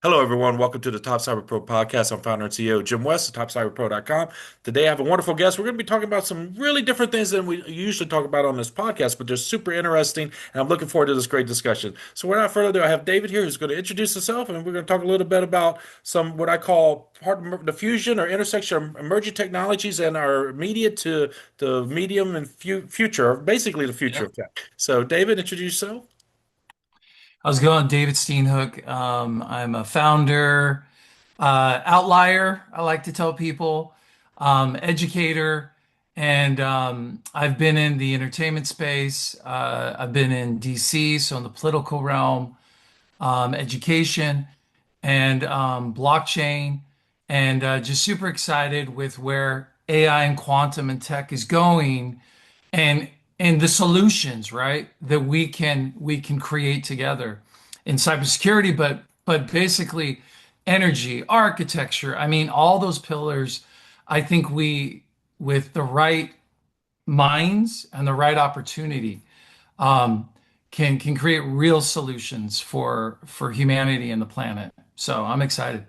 Hello, everyone. Welcome to the TopCyberPro podcast. I'm founder and CEO Jim West of TopCyberPro.com. Today, I have a wonderful guest. We're going to be talking about some really different things than we usually talk about on this podcast, but they're super interesting, and I'm looking forward to this great discussion. So, without further ado, I have David here who's going to introduce himself, and we're going to talk a little bit about some what I call part of the fusion or intersection of emerging technologies and our immediate to the medium and future, basically the future Yeah. of tech. So, David, introduce yourself. How's it going? David Steenhoek. I'm a founder, outlier, I like to tell people, educator, and I've been in the entertainment space. I've been in DC, so in the political realm, education, and blockchain, and just super excited with where AI and quantum and tech is going, and the solutions, right, that we can create together in cybersecurity, but basically energy, architecture. I mean, all those pillars. I think we, with the right minds and the right opportunity, um, can create real solutions for humanity and the planet. So I'm excited.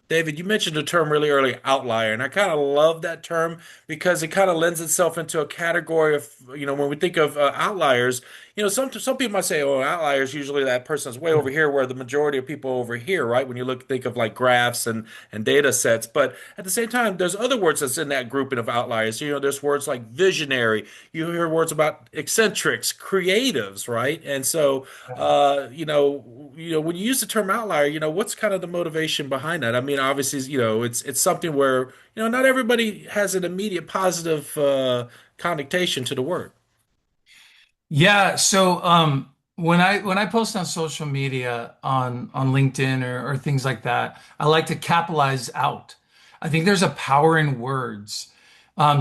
David, you mentioned the term really early, outlier, and I kind of love that term because it kind of lends itself into a category of, when we think of outliers, some people might say, oh, outliers, usually that person's way over here where the majority of people are over here, right? When you think of like graphs and data sets. But at the same time, there's other words that's in that grouping of outliers. There's words like visionary. You hear words about eccentrics, creatives, right? And so when you use the term outlier, what's kind of the motivation behind that? I mean, obviously, it's something where, not everybody has an immediate positive connotation to the word. Yeah, so when I post on social media on LinkedIn or things like that, I like to capitalize out. I think there's a power in words.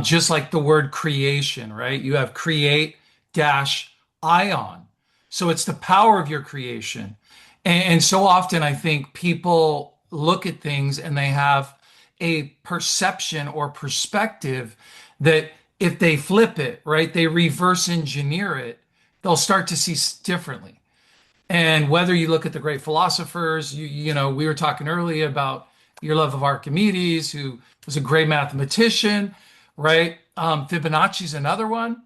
Just like the word creation, right? You have create dash ion. So it's the power of your creation. And so often I think people look at things and they have a perception or perspective that if they flip it, right, they reverse engineer it, they'll start to see differently. And whether you look at the great philosophers, we were talking earlier about your love of Archimedes, who was a great mathematician, right? Fibonacci's another one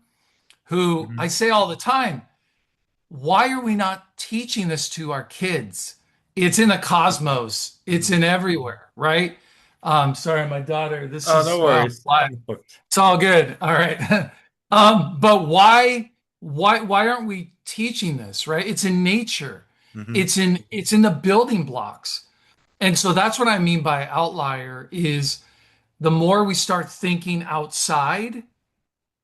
who I Mhm. say all the time, why are we not teaching this to our kids? It's in the cosmos, it's in everywhere, right? Sorry, my daughter, this Oh, no is, wow, worries. why? It's all good. All right. But why aren't we teaching this, right? It's in nature. Hmm. It's in the building blocks. And so that's what I mean by outlier is the more we start thinking outside,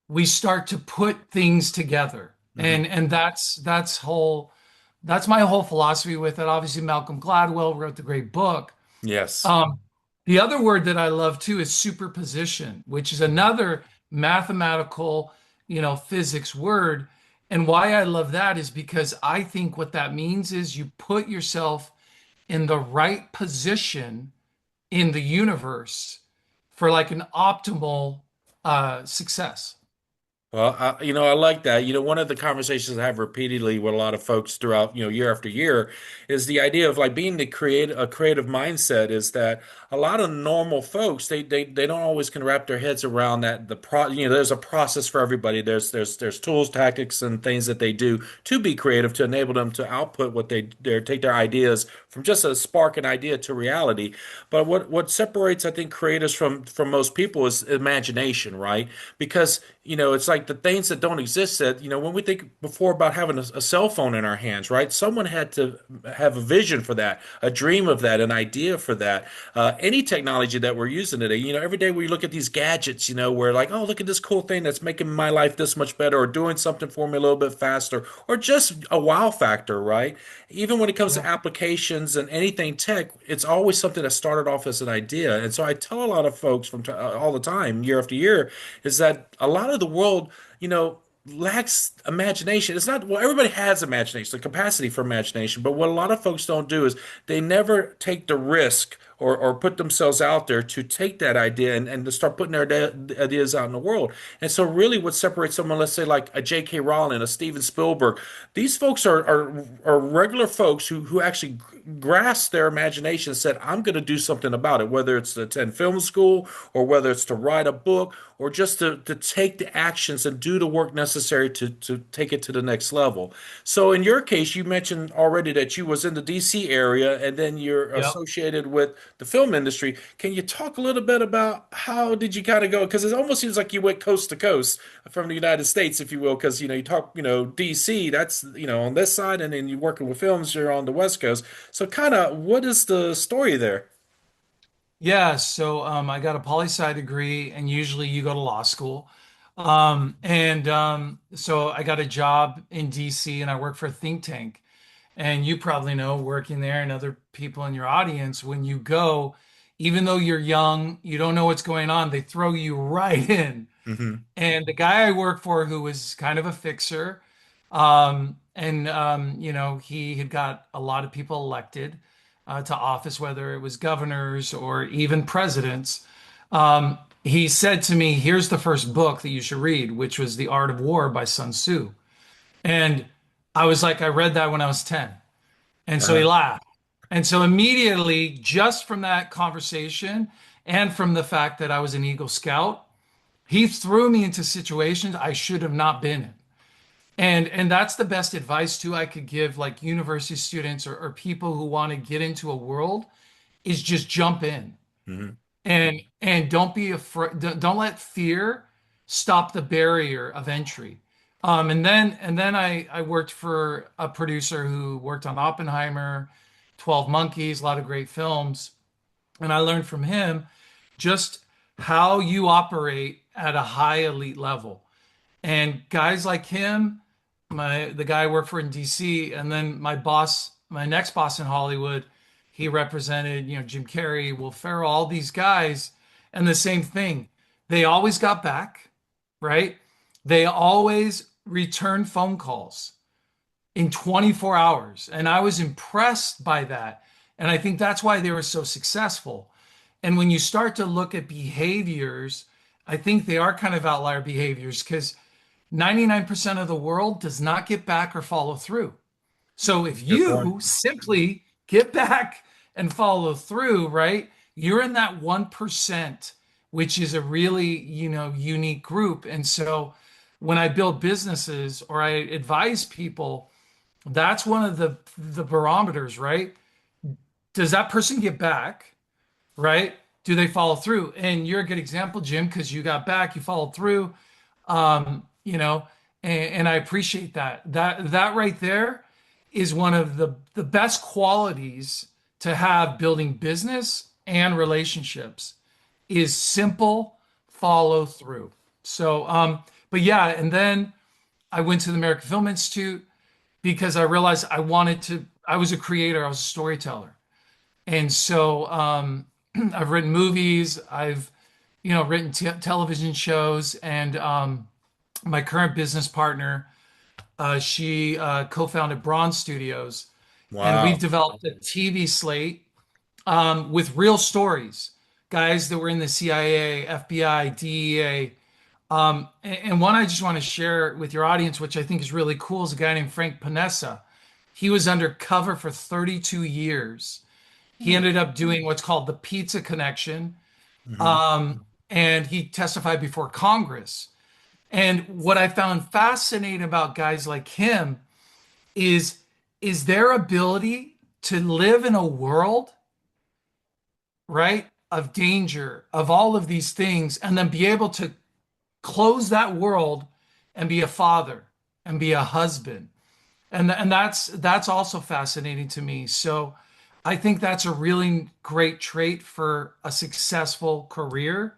we start to put things together. Hmm. And that's my whole philosophy with it. Obviously, Malcolm Gladwell wrote the great book. Yes. Um, the other word that I love too is superposition, which is another mathematical, physics word. And why I love that is because I think what that means is you put yourself in the right position in the universe for like an optimal success. Well, I like that. One of the conversations I have repeatedly with a lot of folks throughout, year after year is the idea of like being a creative mindset is that a lot of normal folks, they don't always can wrap their heads around that there's a process for everybody. There's tools, tactics, and things that they do to be creative to enable them to output what they take their ideas from just a spark an idea to reality. But what separates, I think, creators from most people is imagination, right? Because it's like the things that don't exist that, when we think before about having a cell phone in our hands, right? Someone had to have a vision for that, a dream of that, an idea for that. Any technology that we're using today, every day we look at these gadgets, we're like, oh, look at this cool thing that's making my life this much better or doing something for me a little bit faster or just a wow factor, right? Even when it comes to Yeah. applications and anything tech, it's always something that started off as an idea. And so I tell a lot of folks all the time, year after year, is that a lot of the world, lacks imagination. It's not, well, everybody has imagination, the capacity for imagination, but what a lot of folks don't do is they never take the risk or put themselves out there to take that idea and to start putting their ideas out in the world. And so really what separates someone, let's say like a J.K. Rowling, a Steven Spielberg, these folks are regular folks who actually grasped their imagination and said, I'm going to do something about it, whether it's to attend film school or whether it's to write a book or just to take the actions and do the work necessary to take it to the next level. So in your case, you mentioned already that you was in the DC area and then you're Yep. associated with the film industry. Can you talk a little bit about how did you kind of go? Because it almost seems like you went coast to coast from the United States, if you will, because you talk, DC, that's on this side, and then you're working with films, you're on the West Coast. So kind of what is the story there? Yeah, so I got a poli sci degree, and usually you go to law school. And so I got a job in DC, and I work for a think tank. And you probably know, working there, and other people in your audience, when you go, even though you're young, you don't know what's going on, they throw you right in. Hmm. And the guy I work for, who was kind of a fixer, and he had got a lot of people elected to office, whether it was governors or even presidents. He said to me, "Here's the first book that you should read," which was The Art of War by Sun Tzu. And I was like, I read that when I was 10. And so he Uh-huh. laughed. And so immediately, just from that conversation and from the fact that I was an Eagle Scout, he threw me into situations I should have not been in. And that's the best advice too I could give like university students or people who want to get into a world is just jump in Hmm. and don't be afraid. Don't let fear stop the barrier of entry. And then I worked for a producer who worked on Oppenheimer, 12 Monkeys, a lot of great films. And I learned from him just how you operate at a high elite level. And guys like him, the guy I worked for in DC, and then my boss, my next boss in Hollywood, he represented, Jim Carrey, Will Ferrell, all these guys, and the same thing. They always got back, right? They always returned phone calls in 24 hours. And I was impressed by that. And I think that's why they were so successful. And when you start to look at behaviors, I think they are kind of outlier behaviors because 99% of the world does not get back or follow through. So if Good point. you simply get back and follow through, right, you're in that 1%, which is a really, unique group. And so when I build businesses or I advise people, that's one of the barometers, right? Does that person get back, right? Do they follow through? And you're a good example, Jim, because you got back, you followed through, um, you know, and I appreciate that. That right there is one of the best qualities to have building business and relationships is simple follow through. So, but yeah, and then I went to the American Film Institute because I realized I was a creator, I was a storyteller. And so I've written movies, I've, written television shows, and my current business partner, she co-founded Braun Studios, and we've Wow. developed a TV slate with real stories, guys that were in the CIA, FBI, DEA. And one I just want to share with your audience, which I think is really cool, is a guy named Frank Panessa. He was undercover for 32 years. He ended up doing what's called the Pizza Connection, Hmm. and he testified before Congress. And what I found fascinating about guys like him is is their ability to live in a world, right, of danger, of all of these things, and then be able to close that world and be a father and be a husband. And that's also fascinating to me. So I think that's a really great trait for a successful career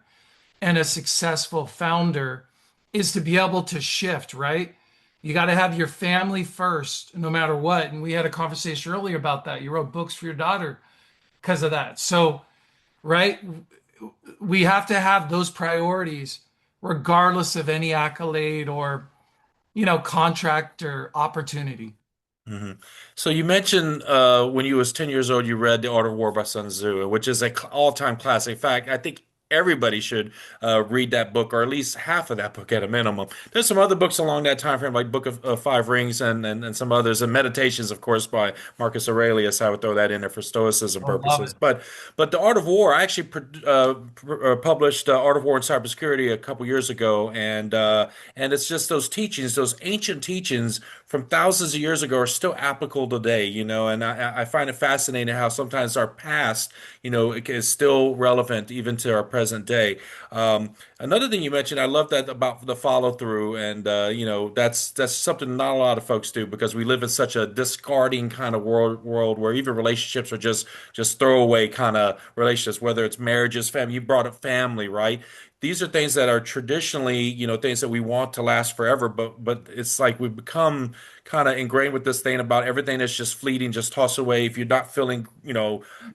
and a successful founder is to be able to shift, right? You got to have your family first, no matter what. And we had a conversation earlier about that. You wrote books for your daughter because of that. So, right, we have to have those priorities regardless of any accolade or, contract or opportunity. hmm So you mentioned when you was 10 years old, you read The Art of War by Sun Tzu, which is a all-time classic. In fact, I think everybody should read that book, or at least half of that book at a minimum. There's some other books along that time frame, like Book of Five Rings and some others, and Meditations, of course, by Marcus Aurelius. I would throw that in there for Stoicism Oh, love purposes. it. But The Art of War, I actually published Art of War and Cybersecurity a couple years ago, and it's just those teachings, those ancient teachings from thousands of years ago are still applicable today, and I find it fascinating how sometimes our past, is still relevant even to our present day. Another thing you mentioned, I love that about the follow through, and that's something not a lot of folks do because we live in such a discarding kind of world where even relationships are just throwaway kind of relationships, whether it's marriages, family. You brought up family, right? These are things that are traditionally, things that we want to last forever, but it's like we've become kind of ingrained with this thing about everything that's just fleeting, just toss away. If you're not feeling,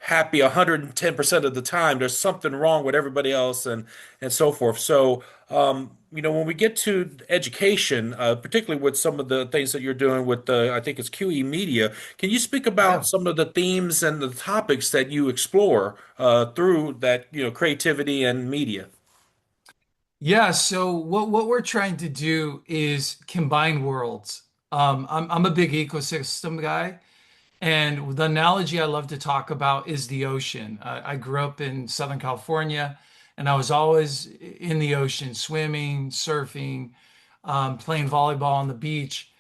happy 110% of the time, there's something wrong with everybody else and so forth. So, when we get to education, particularly with some of the things that you're doing with the, I think it's QE Media, can you speak about Yeah. some of the themes and the topics that you explore through that, creativity and media? Yeah, so what we're trying to do is combine worlds. I'm a big ecosystem guy, and the analogy I love to talk about is the ocean. I grew up in Southern California, and I was always in the ocean, swimming, surfing, playing volleyball on the beach.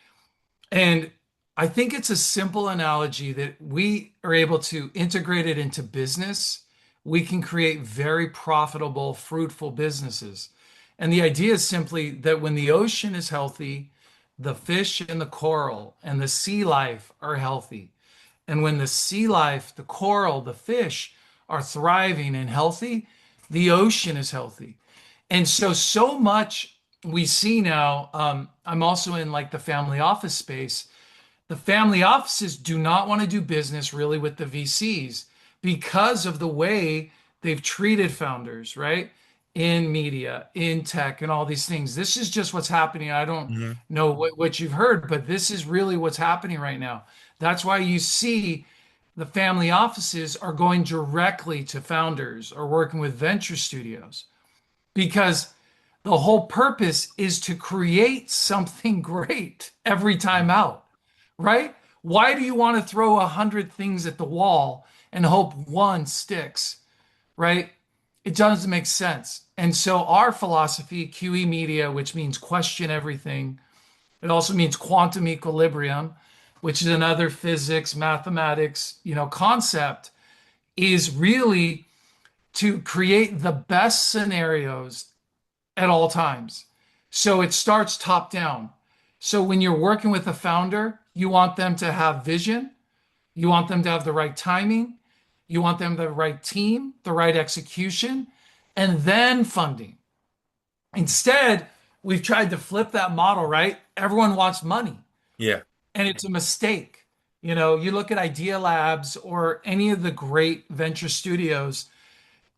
And I think it's a simple analogy that we are able to integrate it into business. We can create very profitable, fruitful businesses. And the idea is simply that when the ocean is healthy, the fish and the coral and the sea life are healthy. And when the sea life, the coral, the fish are thriving and healthy, the ocean is healthy. And so much we see now. I'm also in like the family office space. The family offices do not want to do business really with the VCs because of the way they've treated founders, right? In media, in tech, and all these things. This is just what's happening. I don't Hmm know what you've heard, but this is really what's happening right now. That's why you see the family offices are going directly to founders or working with venture studios because the whole purpose is to create something great every time out, right? Why do you want to throw 100 things at the wall and hope one sticks, right? It doesn't make sense. And so our philosophy, QE Media, which means question everything, it also means quantum equilibrium, which is another physics, mathematics, concept, is really to create the best scenarios at all times. So it starts top down. So when you're working with a founder, you want them to have vision, you want them to have the right timing, you want them to have the right team, the right execution, and then funding. Instead, we've tried to flip that model, right? Everyone wants money, Yeah. and it's a mistake. You look at Idea Labs or any of the great venture studios,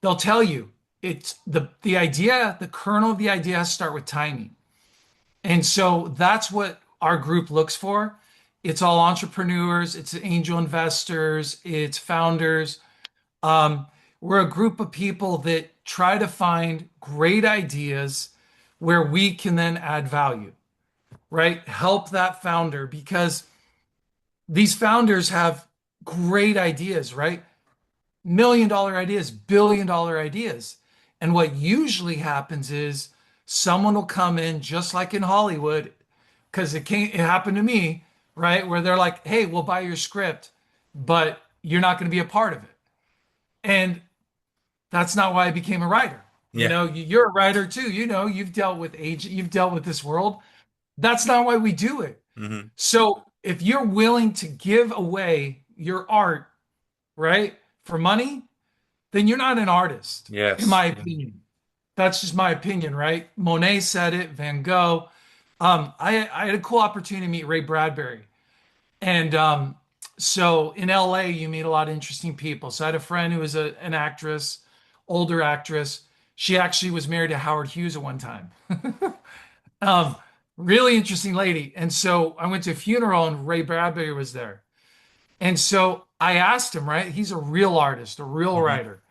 they'll tell you it's the idea, the kernel of the idea has to start with timing. And so that's what our group looks for. It's all entrepreneurs, it's angel investors, it's founders. Um, we're a group of people that try to find great ideas where we can then add value, right? Help that founder because these founders have great ideas, right? $1 million ideas, $1 billion ideas. And what usually happens is someone will come in just like in Hollywood, because it happened to me, right? Where they're like, hey, we'll buy your script, but you're not going to be a part of it. And that's not why I became a writer. Yeah. You're a writer too. You've dealt with you've dealt with this world. That's not why we do it. hmm So if you're willing to give away your art, right, for money, then you're not an artist, in Yes. my opinion. That's just my opinion, right? Monet said it, Van Gogh. I had a cool opportunity to meet Ray Bradbury. And so in LA, you meet a lot of interesting people. So I had a friend who was an actress, older actress. She actually was married to Howard Hughes at one time. Um, really interesting lady. And so I went to a funeral and Ray Bradbury was there. And so I asked him, right? He's a real artist, a real Hmm. writer.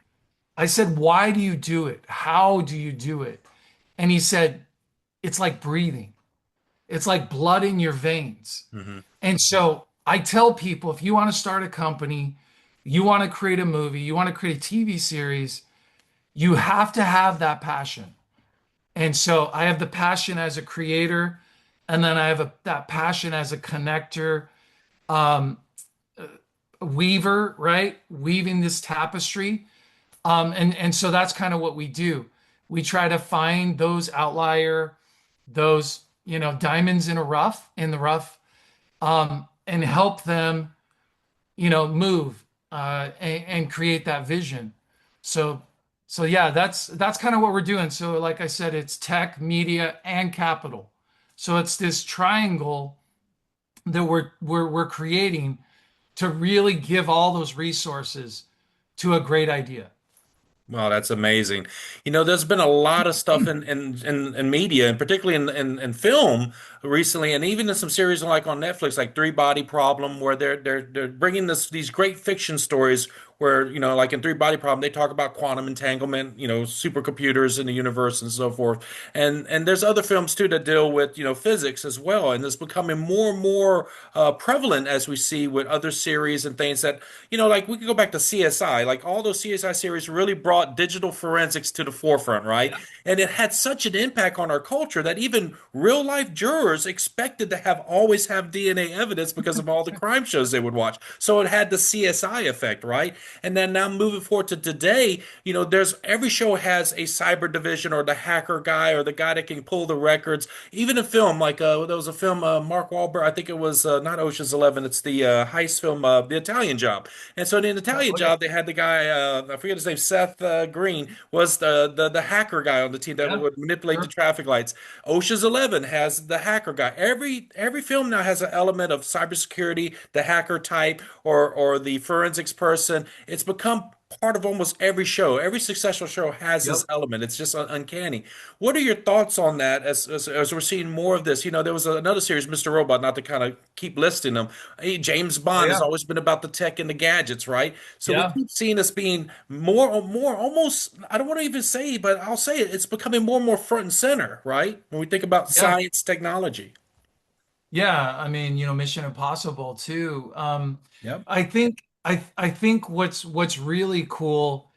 I said, why do you do it? How do you do it? And he said, it's like breathing. It's like blood in your veins. Hmm. And so I tell people, if you want to start a company, you want to create a movie, you want to create a TV series, you have to have that passion. And so I have the passion as a creator, and then I have that passion as a connector, um, weaver, right? Weaving this tapestry. And so that's kind of what we do. We try to find those outlier, those, diamonds in the rough, and help them, move and create that vision. So, so yeah, that's kind of what we're doing. So, like I said, it's tech, media, and capital. So it's this triangle that we're creating to really give all those resources to a great idea. Wow, that's amazing. There's been a lot of stuff in media, and particularly in film recently, and even in some series like on Netflix, like Three Body Problem, where they're bringing these great fiction stories where, like in Three Body Problem, they talk about quantum entanglement, supercomputers in the universe and so forth. And there's other films too that deal with, physics as well, and it's becoming more and more prevalent as we see with other series and things that, like we could go back to CSI. Like all those CSI series really brought digital forensics to the forefront, right? Yeah. And it had such an impact on our culture that even real life jurors expected to always have DNA evidence because of all the crime shows they would watch. So it had the CSI effect, right? And then now moving forward to today, there's every show has a cyber division or the hacker guy or the guy that can pull the records. Even a film like there was a film Mark Wahlberg, I think it was not Ocean's 11, it's the heist film The Italian Job. And so in the Italian Oh yeah. Job, they had the guy I forget his name, Seth Green was the hacker guy on the team that Yeah. would manipulate the Sure. traffic lights. Ocean's 11 has the hacker guy. Every film now has an element of cybersecurity, the hacker type or the forensics person. It's become part of almost every show. Every successful show has this Yep. element. It's just uncanny. What are your thoughts on that as we're seeing more of this? There was another series, Mr. Robot, not to kind of keep listing them. Hey, James Oh Bond has yeah. always been about the tech and the gadgets, right? So we Yeah. keep seeing this being more and more almost, I don't want to even say, but I'll say it, it's becoming more and more front and center, right? When we think about Yeah. science, technology. Yeah. I mean, Mission Impossible too. Yep. I think what's really cool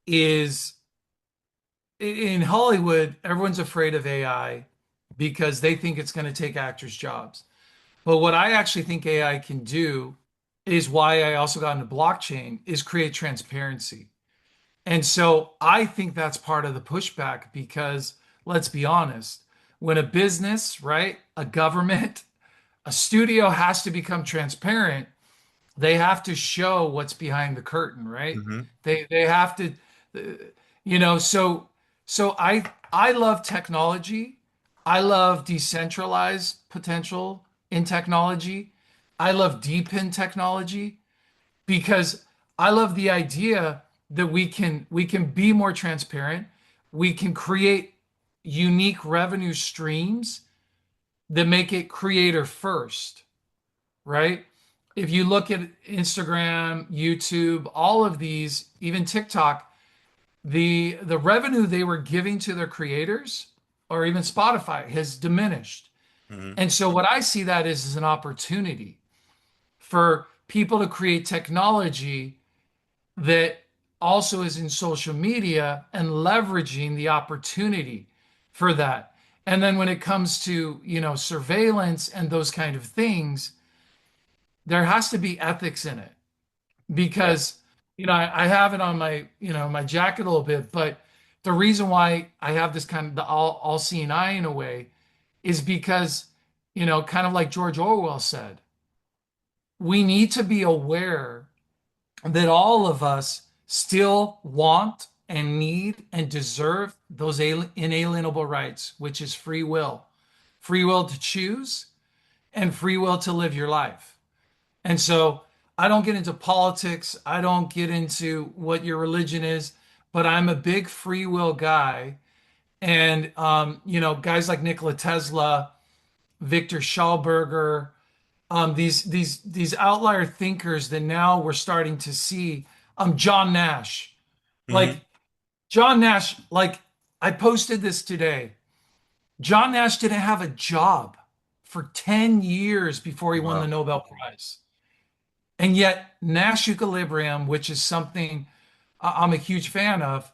is in Hollywood, everyone's afraid of AI because they think it's going to take actors' jobs. But what I actually think AI can do is why I also got into blockchain is create transparency. And so I think that's part of the pushback because let's be honest, when a business, right, a government, a studio has to become transparent, they have to show what's behind the curtain, right? Hmm. They have to, so I love technology. I love decentralized potential in technology. I love deep in technology because I love the idea that we can be more transparent. We can create unique revenue streams that make it creator first, right? If you look at Instagram, YouTube, all of these, even TikTok, the revenue they were giving to their creators or even Spotify has diminished. Hmm. And so what I see that is as an opportunity for people to create technology that also is in social media and leveraging the opportunity for that. And then when it comes to, surveillance and those kind of things, there has to be ethics in it because, I have it on my, my jacket a little bit, but the reason why I have this kind of the all seeing eye in a way is because, kind of like George Orwell said, we need to be aware that all of us still want and need and deserve those inalienable rights, which is free will to choose and free will to live your life. And so I don't get into politics. I don't get into what your religion is, but I'm a big free will guy. And, guys like Nikola Tesla, Victor Schallberger, these outlier thinkers that now we're starting to see. John Nash, like Hmm. John Nash, like I posted this today. John Nash didn't have a job for 10 years before he won the Wow. Nobel Prize. And yet, Nash equilibrium, which is something I'm a huge fan of,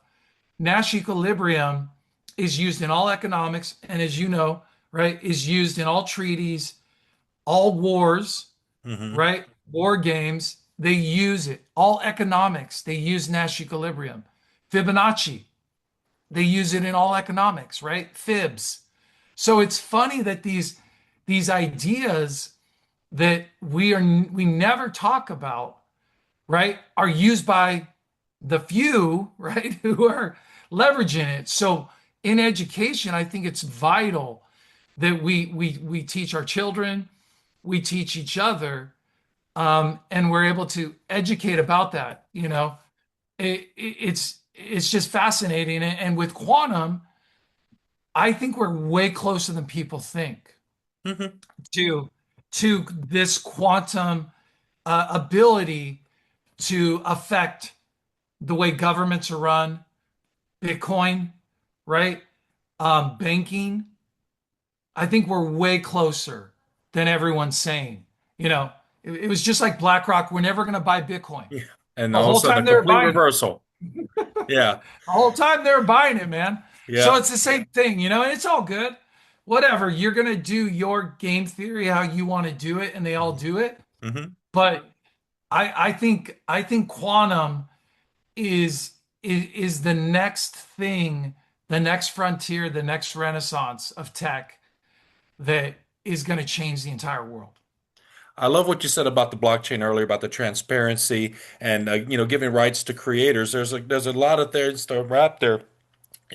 Nash equilibrium is used in all economics. And as you know, right, is used in all treaties, all wars, Hmm. right? War games, they use it. All economics, they use Nash equilibrium. Fibonacci, they use it in all economics, right? Fibs. So it's funny that these ideas that we never talk about, right, are used by the few, right, who are leveraging it. So in education, I think it's vital that we teach our children, we teach each other, and we're able to educate about that. It's just fascinating. And with quantum, I think we're way closer than people think Hmm. to to this quantum ability to affect the way governments are run, Bitcoin, right? Banking. I think we're way closer than everyone's saying. It was just like BlackRock. We're never going to buy Bitcoin. Yeah. And The whole also the time they were complete buying it. reversal. Yeah. The whole time they were buying it, man. So Yeah. it's the same thing, and it's all good. Whatever. You're going to do your game theory how you want to do it, and they all do it. Hmm. But I think quantum is the next thing, the next frontier, the next renaissance of tech that is going to change the entire world. I love what you said about the blockchain earlier, about the transparency and giving rights to creators. There's a lot of things to wrap there.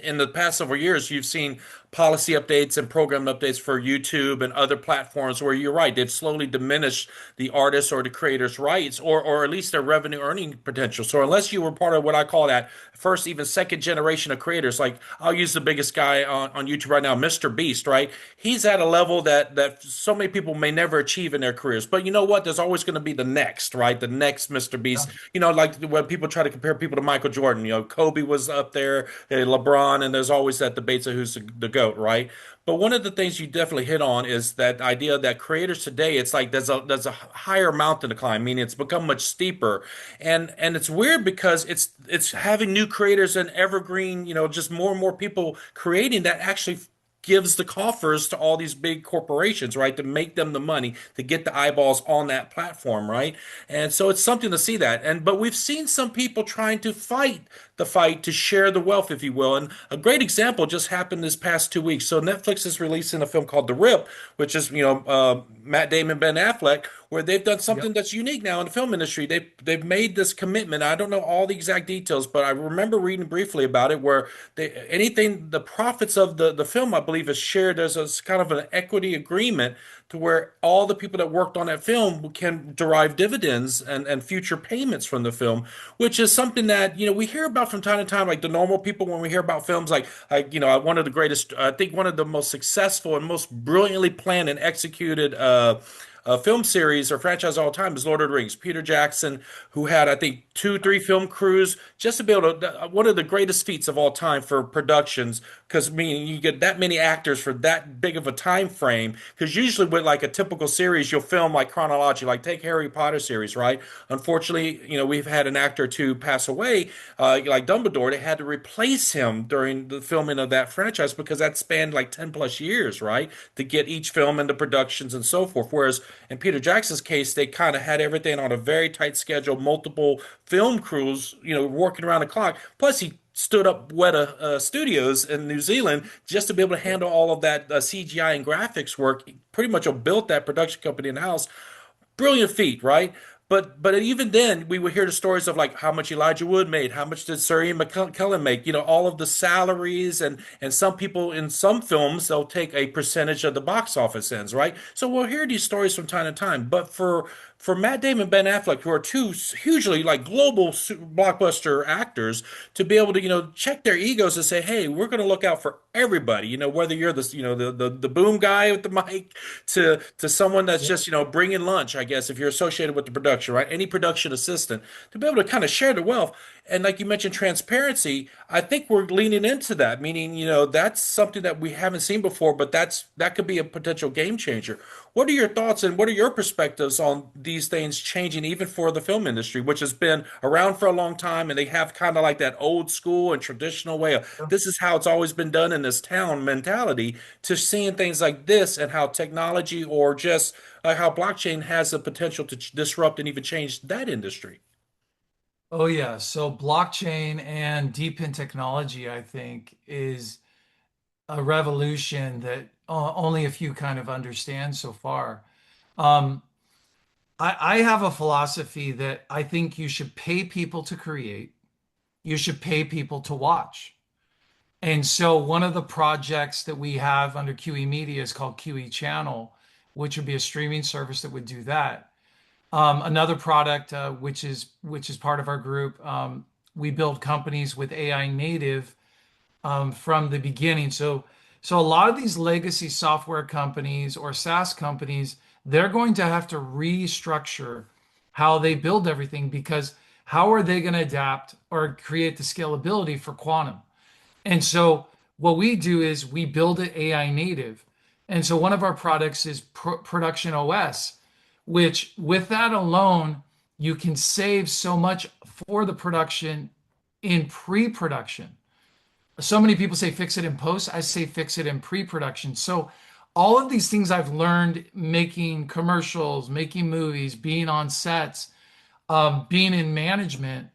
In the past several years, you've seen policy updates and program updates for YouTube and other platforms where you're right, they've slowly diminished the artists or the creators' rights or at least their revenue earning potential. So unless you were part of what I call that first, even second generation of creators, like I'll use the biggest guy on YouTube right now, Mr. Beast, right? He's at a level that so many people may never achieve in their careers. But you know what? There's always going to be the next, right? The next Mr. Beast. Like when people try to compare people to Michael Jordan, Kobe was up there, LeBron, and there's always that debate of who's the GOAT, right? But one of the things you definitely hit on is that idea that creators today, it's like there's a higher mountain to climb, meaning it's become much steeper, and it's weird because it's having new creators and evergreen, just more and more people creating that actually gives the coffers to all these big corporations, right? To make them the money, to get the eyeballs on that platform, right? And so it's something to see that. But we've seen some people trying to fight the fight to share the wealth, if you will. And a great example just happened this past 2 weeks. So Netflix is releasing a film called The Rip, which is Matt Damon, Ben Affleck, where they've done something Yep. that's unique now in the film industry. They've made this commitment. I don't know all the exact details, but I remember reading briefly about it, where the profits of the film, I believe, is shared. There's a kind of an equity agreement to where all the people that worked on that film can derive dividends and future payments from the film, which is something that we hear about from time to time, like the normal people when we hear about films, one of the greatest, I think one of the most successful and most brilliantly planned and executed film series or franchise of all time is Lord of the Rings. Peter Jackson, who had, I think, two, three film crews, just to be able to, one of the greatest feats of all time for productions, because meaning you get that many actors for that big of a time frame. Because usually with like a typical series, you'll film like chronology, like take Harry Potter series, right? Unfortunately, we've had an actor or two pass away, like Dumbledore. They had to replace him during the filming of that franchise because that spanned like 10 plus years, right? To get each film into productions and so forth. Whereas in Peter Jackson's case, they kind of had everything on a very tight schedule, multiple film crews, working around the clock. Plus, he stood up Weta Studios in New Zealand just to be able to handle all of that CGI and graphics work. He pretty much built that production company in house. Brilliant feat, right? But even then, we would hear the stories of like how much Elijah Wood made, how much did Sir Ian McKellen make, all of the salaries and some people in some films they'll take a percentage of the box office ends, right? So we'll hear these stories from time to time. But for Matt Damon and Ben Affleck, who are two hugely like global blockbuster actors, to be able to, check their egos and say, "Hey, we're going to look out for everybody." Whether you're the boom guy with the mic to someone that's Yeah. just, bringing lunch, I guess, if you're associated with the production, right? Any production assistant to be able to kind of share the wealth. And like you mentioned, transparency, I think we're leaning into that, meaning, that's something that we haven't seen before, but that could be a potential game changer. What are your thoughts and what are your perspectives on these things changing even for the film industry, which has been around for a long time and they have kind of like that old school and traditional way of this is how it's always been done in this town mentality to seeing things like this and how technology or just how blockchain has the potential to disrupt and even change that industry? Oh yeah. So blockchain and deep in technology, I think, is a revolution that only a few kind of understand so far. Um, I have a philosophy that I think you should pay people to create, you should pay people to watch. And so one of the projects that we have under QE Media is called QE Channel, which would be a streaming service that would do that. Another product, which is part of our group, we build companies with AI native from the beginning. So a lot of these legacy software companies or SaaS companies, they're going to have to restructure how they build everything because how are they going to adapt or create the scalability for quantum? And so what we do is we build it AI native. And so one of our products is Production OS, which with that alone, you can save so much for the production in pre-production. So many people say fix it in post. I say fix it in pre-production. So all of these things I've learned making commercials, making movies, being on sets, being in management,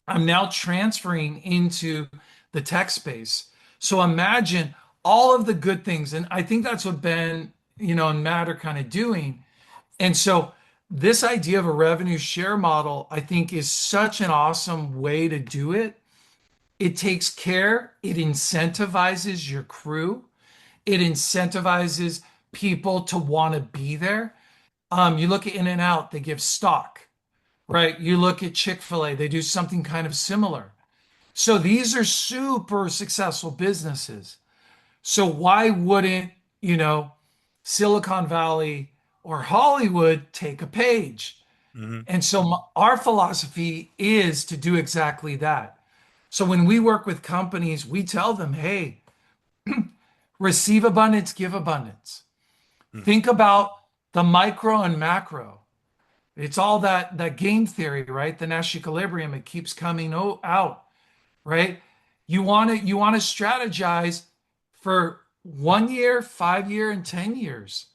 I'm now transferring into the tech space. So imagine all of the good things. And I think that's what Ben, and Matt are kind of doing. And so this idea of a revenue share model, I think, is such an awesome way to do it. It takes care, it incentivizes your crew, it incentivizes people to want to be there. You look at In and Out, they give stock, right? You look at Chick-fil-A, they do something kind of similar. So these are super successful businesses. So why wouldn't, you know, Silicon Valley or Hollywood take a page? Hmm. And so our philosophy is to do exactly that. So when we work with companies, we tell them, hey, receive abundance, give abundance. Think about the micro and macro. It's all that game theory, right? The Nash equilibrium, it keeps coming out, right? You want to strategize for 1 year, 5 year, and 10 years.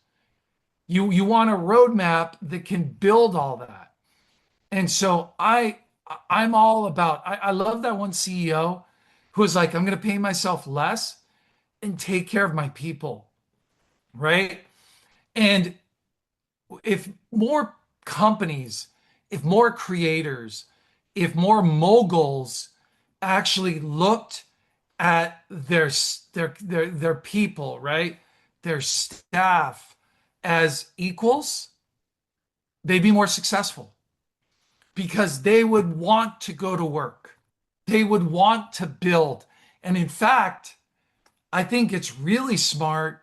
You want a roadmap that can build all that. And so I'm all about I love that one CEO who was like, I'm gonna pay myself less and take care of my people, right? And if more companies, if more creators, if more moguls actually looked at their people, right? Their staff as equals, they'd be more successful because they would want to go to work. They would want to build. And in fact, I think it's really smart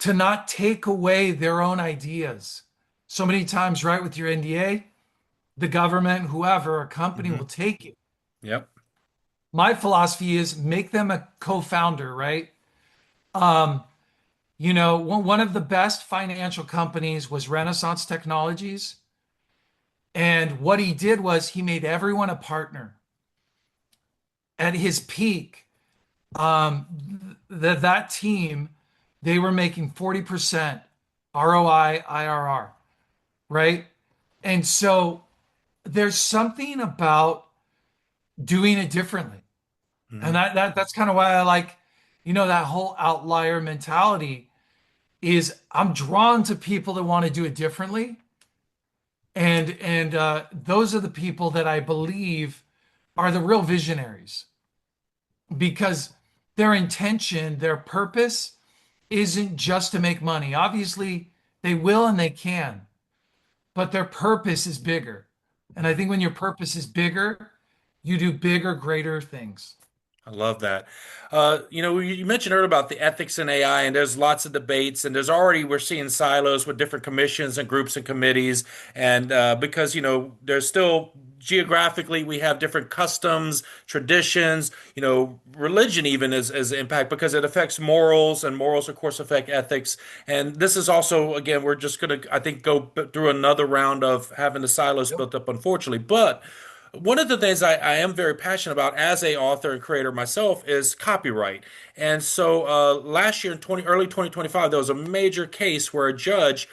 to not take away their own ideas. So many times, right, with your NDA, the government, whoever, a company Hmm. will take it. Yep. My philosophy is make them a co-founder, right? Um, one of the best financial companies was Renaissance Technologies. And what he did was he made everyone a partner. At his peak, that team, they were making 40% ROI, IRR, right? And so there's something about doing it differently. And Hmm. that's kind of why I like, that whole outlier mentality is I'm drawn to people that want to do it differently. And those are the people that I believe are the real visionaries because their intention, their purpose isn't just to make money. Obviously, they will and they can, but their purpose is bigger. And I think when your purpose is bigger, you do bigger, greater things. I love that. You mentioned earlier about the ethics in AI, and there's lots of debates, and we're seeing silos with different commissions and groups and committees, and because there's still geographically we have different customs, traditions, religion even is impact because it affects morals, and morals of course affect ethics. And this is also again we're just going to I think go through another round of having the silos Yep. built up, unfortunately, but. One of the things I am very passionate about as a author and creator myself is copyright. And so last year in early 2025, there was a major case where a judge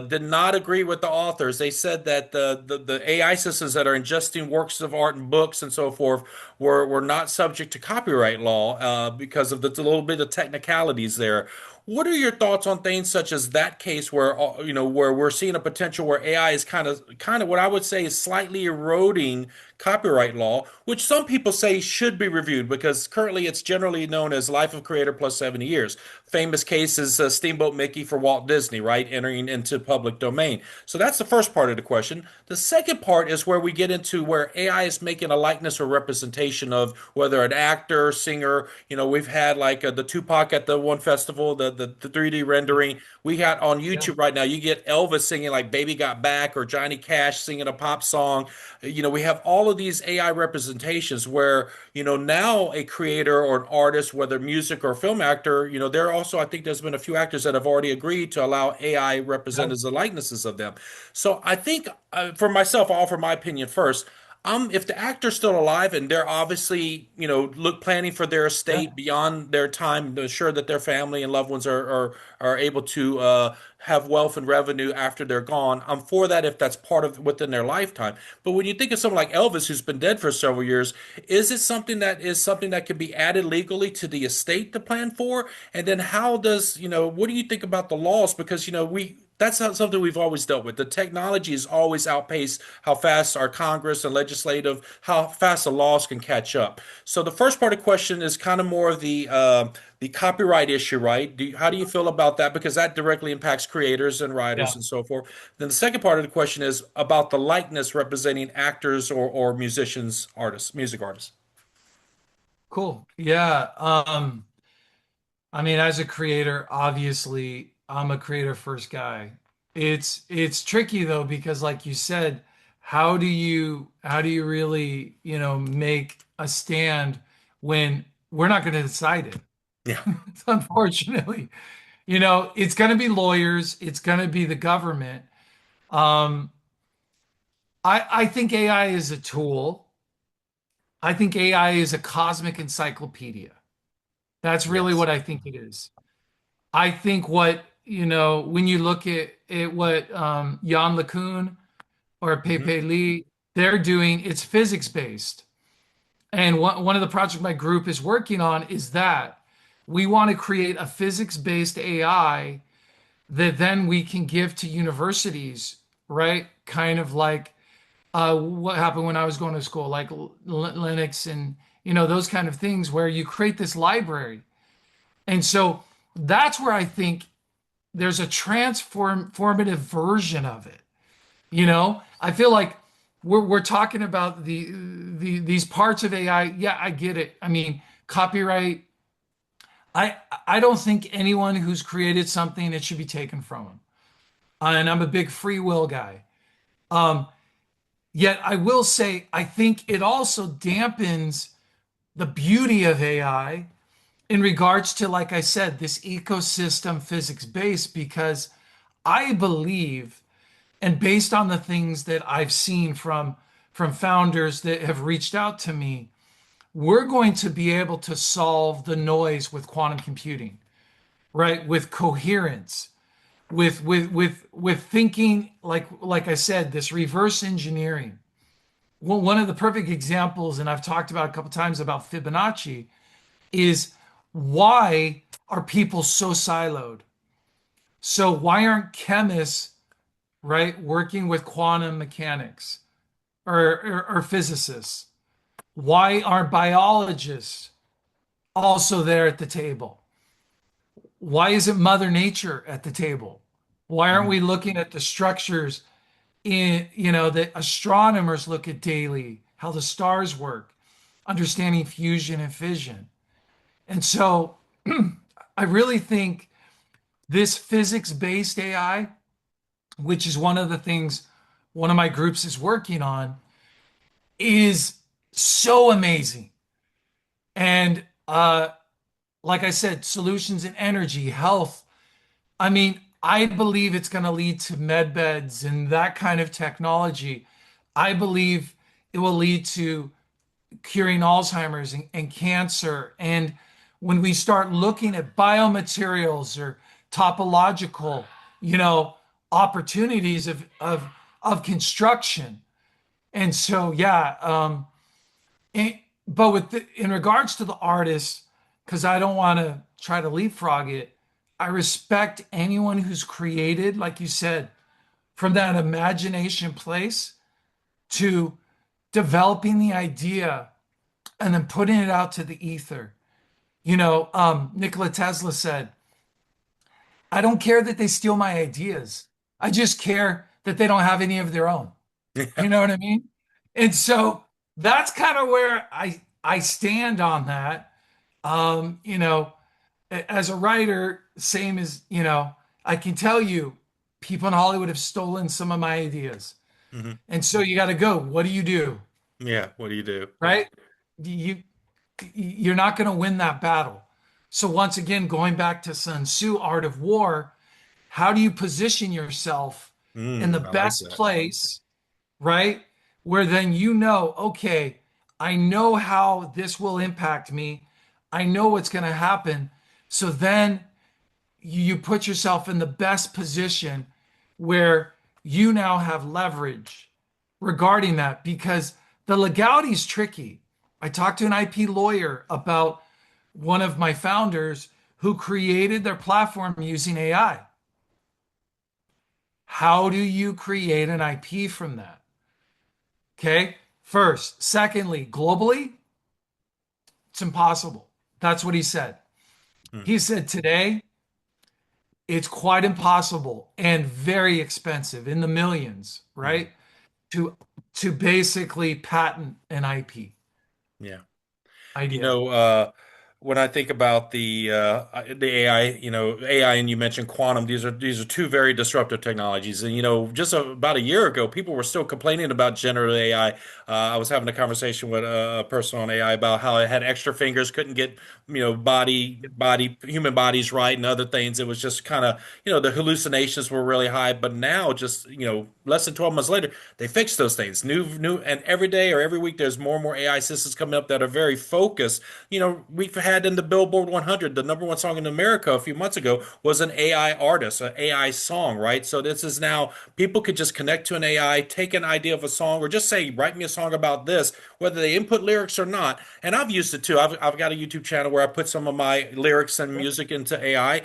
did not agree with the authors. They said that the AI systems that are ingesting works of art and books and so forth were not subject to copyright law because of the little bit of technicalities there. What are your thoughts on things such as that case where where we're seeing a potential where AI is kind of what I would say is slightly eroding copyright law, which some people say should be reviewed because currently it's generally known as life of creator plus 70 years. Famous case is Steamboat Mickey for Walt Disney, right, entering into public domain. So that's the first part of the question. The second part is where we get into where AI is making a likeness or representation of whether an actor, singer, we've had like the Tupac at the one festival, the 3D rendering. We got on Yeah. YouTube right now, you get Elvis singing like Baby Got Back or Johnny Cash singing a pop song. We have all of these AI representations where, now a creator or an artist, whether music or film actor, there also, I think there's been a few actors that have already agreed to allow AI Yeah. representatives the likenesses of them. So I think for myself, I'll offer my opinion first. If the actor's still alive and they're obviously, look planning for their Yeah. estate beyond their time to ensure that their family and loved ones are able to have wealth and revenue after they're gone, I'm for that if that's part of within their lifetime. But when you think of someone like Elvis, who's been dead for several years, is it something that can be added legally to the estate to plan for? And then how does, what do you think about the laws? Because, that's not something we've always dealt with. The technology has always outpaced how fast our Congress and legislative, how fast the laws can catch up. So the first part of the question is kind of more of the copyright issue, right? How do you feel about that? Because that directly impacts creators and writers Yeah. and so forth. Then the second part of the question is about the likeness representing actors or musicians, artists, music artists. Cool. Yeah. I mean, as a creator, obviously, I'm a creator first guy. It's tricky though because like you said, how do you really, make a stand when we're not going to decide it? Yeah. Unfortunately, it's going to be lawyers, it's going to be the government. Um, I think AI is a tool. I think AI is a cosmic encyclopedia. That's really Yes. what I think it is. I think when you look at what Jan LeCun or Hmm. Pepe Lee, they're doing, it's physics based. And one of the projects my group is working on is that we want to create a physics based AI that then we can give to universities, right? Kind of like what happened when I was going to school, like Linux and those kind of things, where you create this library. And so that's where I think there's a transformative version of it. I feel like we're talking about these parts of AI. Yeah, I get it. I mean, copyright. I don't think anyone who's created something it should be taken from them. And I'm a big free will guy. Um, Yet I will say I think it also dampens the beauty of AI in regards to, like I said, this ecosystem physics based because I believe, and based on the things that I've seen from founders that have reached out to me, we're going to be able to solve the noise with quantum computing, right? With coherence, with thinking like I said, this reverse engineering. Well, one of the perfect examples, and I've talked about a couple times about Fibonacci, is why are people so siloed? So why aren't chemists, right, working with quantum mechanics or physicists? Why aren't biologists also there at the table? Why isn't Mother Nature at the table? Why aren't we looking at the structures that astronomers look at daily, how the stars work, understanding fusion and fission. And so I really think this physics-based AI, which is one of the things one of my groups is working on, is so amazing. And like I said, solutions in energy, health. I mean, I believe it's going to lead to med beds and that kind of technology. I believe it will lead to curing Alzheimer's and cancer. And when we start looking at biomaterials or topological, you know, opportunities of construction. And so, yeah, but in regards to the artists, because I don't want to try to leapfrog it, I respect anyone who's created, like you said, from that imagination place to developing the idea and then putting it out to the ether. Nikola Tesla said, I don't care that they steal my ideas. I just care that they don't have any of their own. You know what I mean? And so that's kind of where I stand on that. As a writer, same as, I can tell you, people in Hollywood have stolen some of my ideas. Mhm. And so you got to go. What do? Yeah, what do you do? Right? You you're not going to win that battle. So once again, going back to Sun Tzu, Art of War, how do you position yourself in the I like best that. place, right? Where then okay, I know how this will impact me. I know what's going to happen. So then you put yourself in the best position where you now have leverage regarding that because the legality is tricky. I talked to an IP lawyer about one of my founders who created their platform using AI. How do you create an IP from that? Okay. First. Secondly, globally, it's impossible. That's what he said. Hmm. He said today, it's quite impossible and very expensive in the millions, Mhm. right? To to basically patent an IP Yeah. You idea. know, when I think about the AI, AI, and you mentioned quantum, these are two very disruptive technologies. And just about a year ago, people were still complaining about generative AI. I was having a conversation with a person on AI about how it had extra fingers, couldn't get human bodies right, and other things. It was just kind of the hallucinations were really high. But now, just less than 12 months later, they fixed those things. New, and every day or every week, there's more and more AI systems coming up that are very focused. We've had in the Billboard 100, the number one song in America a few months ago was an AI artist, an AI song, right? So this is now people could just connect to an AI, take an idea of a song, or just say, write me a song about this, whether they input lyrics or not. And I've used it too. I've got a YouTube channel where I put some of my lyrics and music into AI.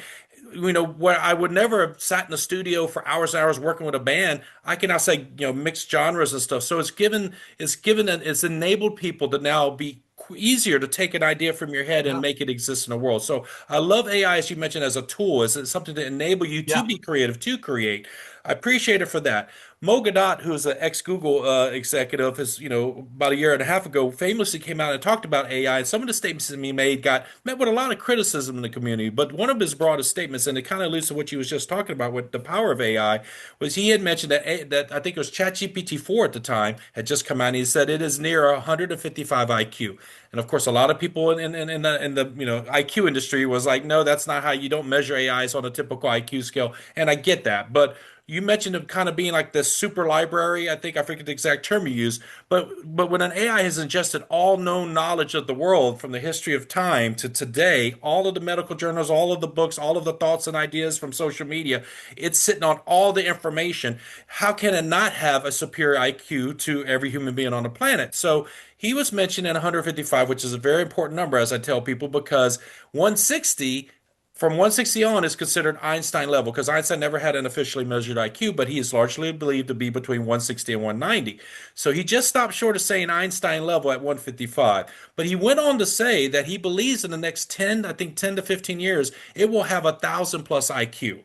Where I would never have sat in the studio for hours and hours working with a band, I can now say, mixed genres and stuff. So it's enabled people to now be easier to take an idea from your head and Yeah. make it exist in the world. So I love AI, as you mentioned, as a tool, as something to enable you to Yeah. be creative, to create. I appreciate it for that. Mo Gadot, who's an ex-Google executive, has, about a year and a half ago, famously came out and talked about AI. And some of the statements that he made got met with a lot of criticism in the community. But one of his broadest statements, and it kind of alludes to what you was just talking about with the power of AI, was he had mentioned that I think it was ChatGPT 4 at the time had just come out. And he said it is near 155 IQ. And of course, a lot of people in the IQ industry was like, no, that's not how you don't measure AIs on a typical IQ scale. And I get that, but you mentioned it kind of being like this super library. I forget the exact term you used, but when an AI has ingested all known knowledge of the world from the history of time to today, all of the medical journals, all of the books, all of the thoughts and ideas from social media, it's sitting on all the information. How can it not have a superior IQ to every human being on the planet? So he was mentioning 155, which is a very important number, as I tell people, because 160 from 160 on is considered Einstein level because Einstein never had an officially measured IQ, but he is largely believed to be between 160 and 190. So he just stopped short of saying Einstein level at 155. But he went on to say that he believes in the next 10, I think 10 to 15 years, it will have 1,000 plus IQ.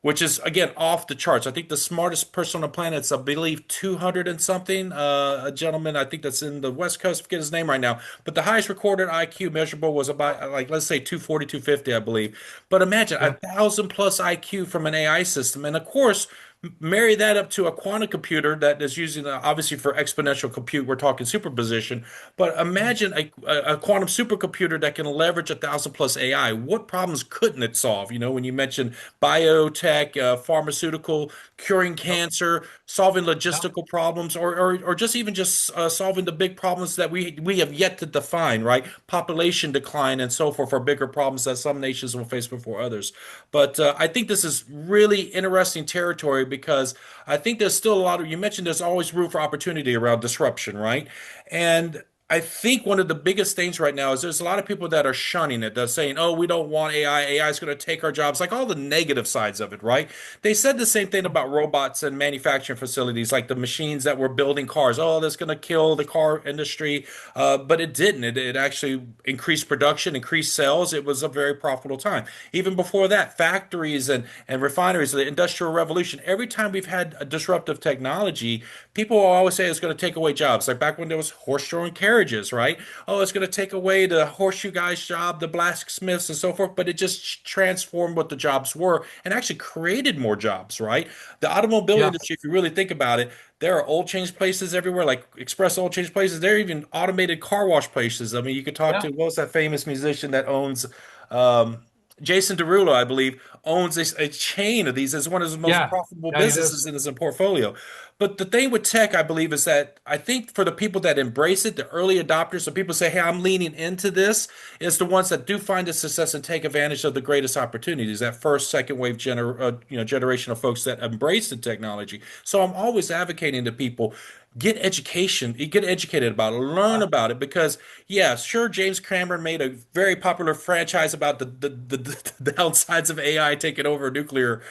which is again off the charts. I think the smartest person on the planet is, I believe, 200 and something. A gentleman, I think that's in the West Coast, I forget his name right now, but the highest recorded IQ measurable was about like let's say 240, 250, I believe. But imagine a Yeah. thousand plus IQ from an AI system, and of course. Marry that up to a quantum computer that is using obviously for exponential compute. We're talking superposition, but imagine a quantum supercomputer that can leverage a thousand plus AI. What problems couldn't it solve? You know, when you mentioned biotech, pharmaceutical, curing Yep. cancer, solving Yep. logistical problems, or just even just solving the big problems that we have yet to define, right? Population decline and so forth are bigger problems that some nations will face before others. But I think this is really interesting territory because I think there's still a lot of, you mentioned there's always room for opportunity around disruption, right? And I think one of the biggest things right now is there's a lot of people that are shunning it. They're saying, oh, we don't want AI. AI is going to take our jobs, like all the negative sides of it, right? They said the same thing about robots and manufacturing facilities, like the machines that were building cars. Oh, that's going to kill the car industry. But it didn't. It actually increased production, increased sales. It was a very profitable time. Even before that, factories and refineries, the Industrial Revolution, every time we've had a disruptive technology, people will always say it's going to take away jobs. Like back when there was horse-drawn carriages, right? Oh, it's going to take away the horseshoe guy's job, the blacksmiths and so forth. But it just transformed what the jobs were and actually created more jobs, right? The automobile Yeah. industry, if you really think about it, there are oil change places everywhere, like express oil change places. There are even automated car wash places. I mean, you could talk Yeah. to, what was that famous musician that owns um, Jason Derulo, I believe, owns a chain of these as one of his most Yeah. profitable Yeah, he businesses does. in his portfolio. But the thing with tech, I believe, is that I think for the people that embrace it, the early adopters, the people say, "Hey, I'm leaning into this," is the ones that do find the success and take advantage of the greatest opportunities. That first, second wave generation of folks that embrace the technology. So I'm always advocating to people get education, get educated about it, learn Yeah. about it, because yeah, sure, James Cameron made a very popular franchise about the downsides of AI taking over nuclear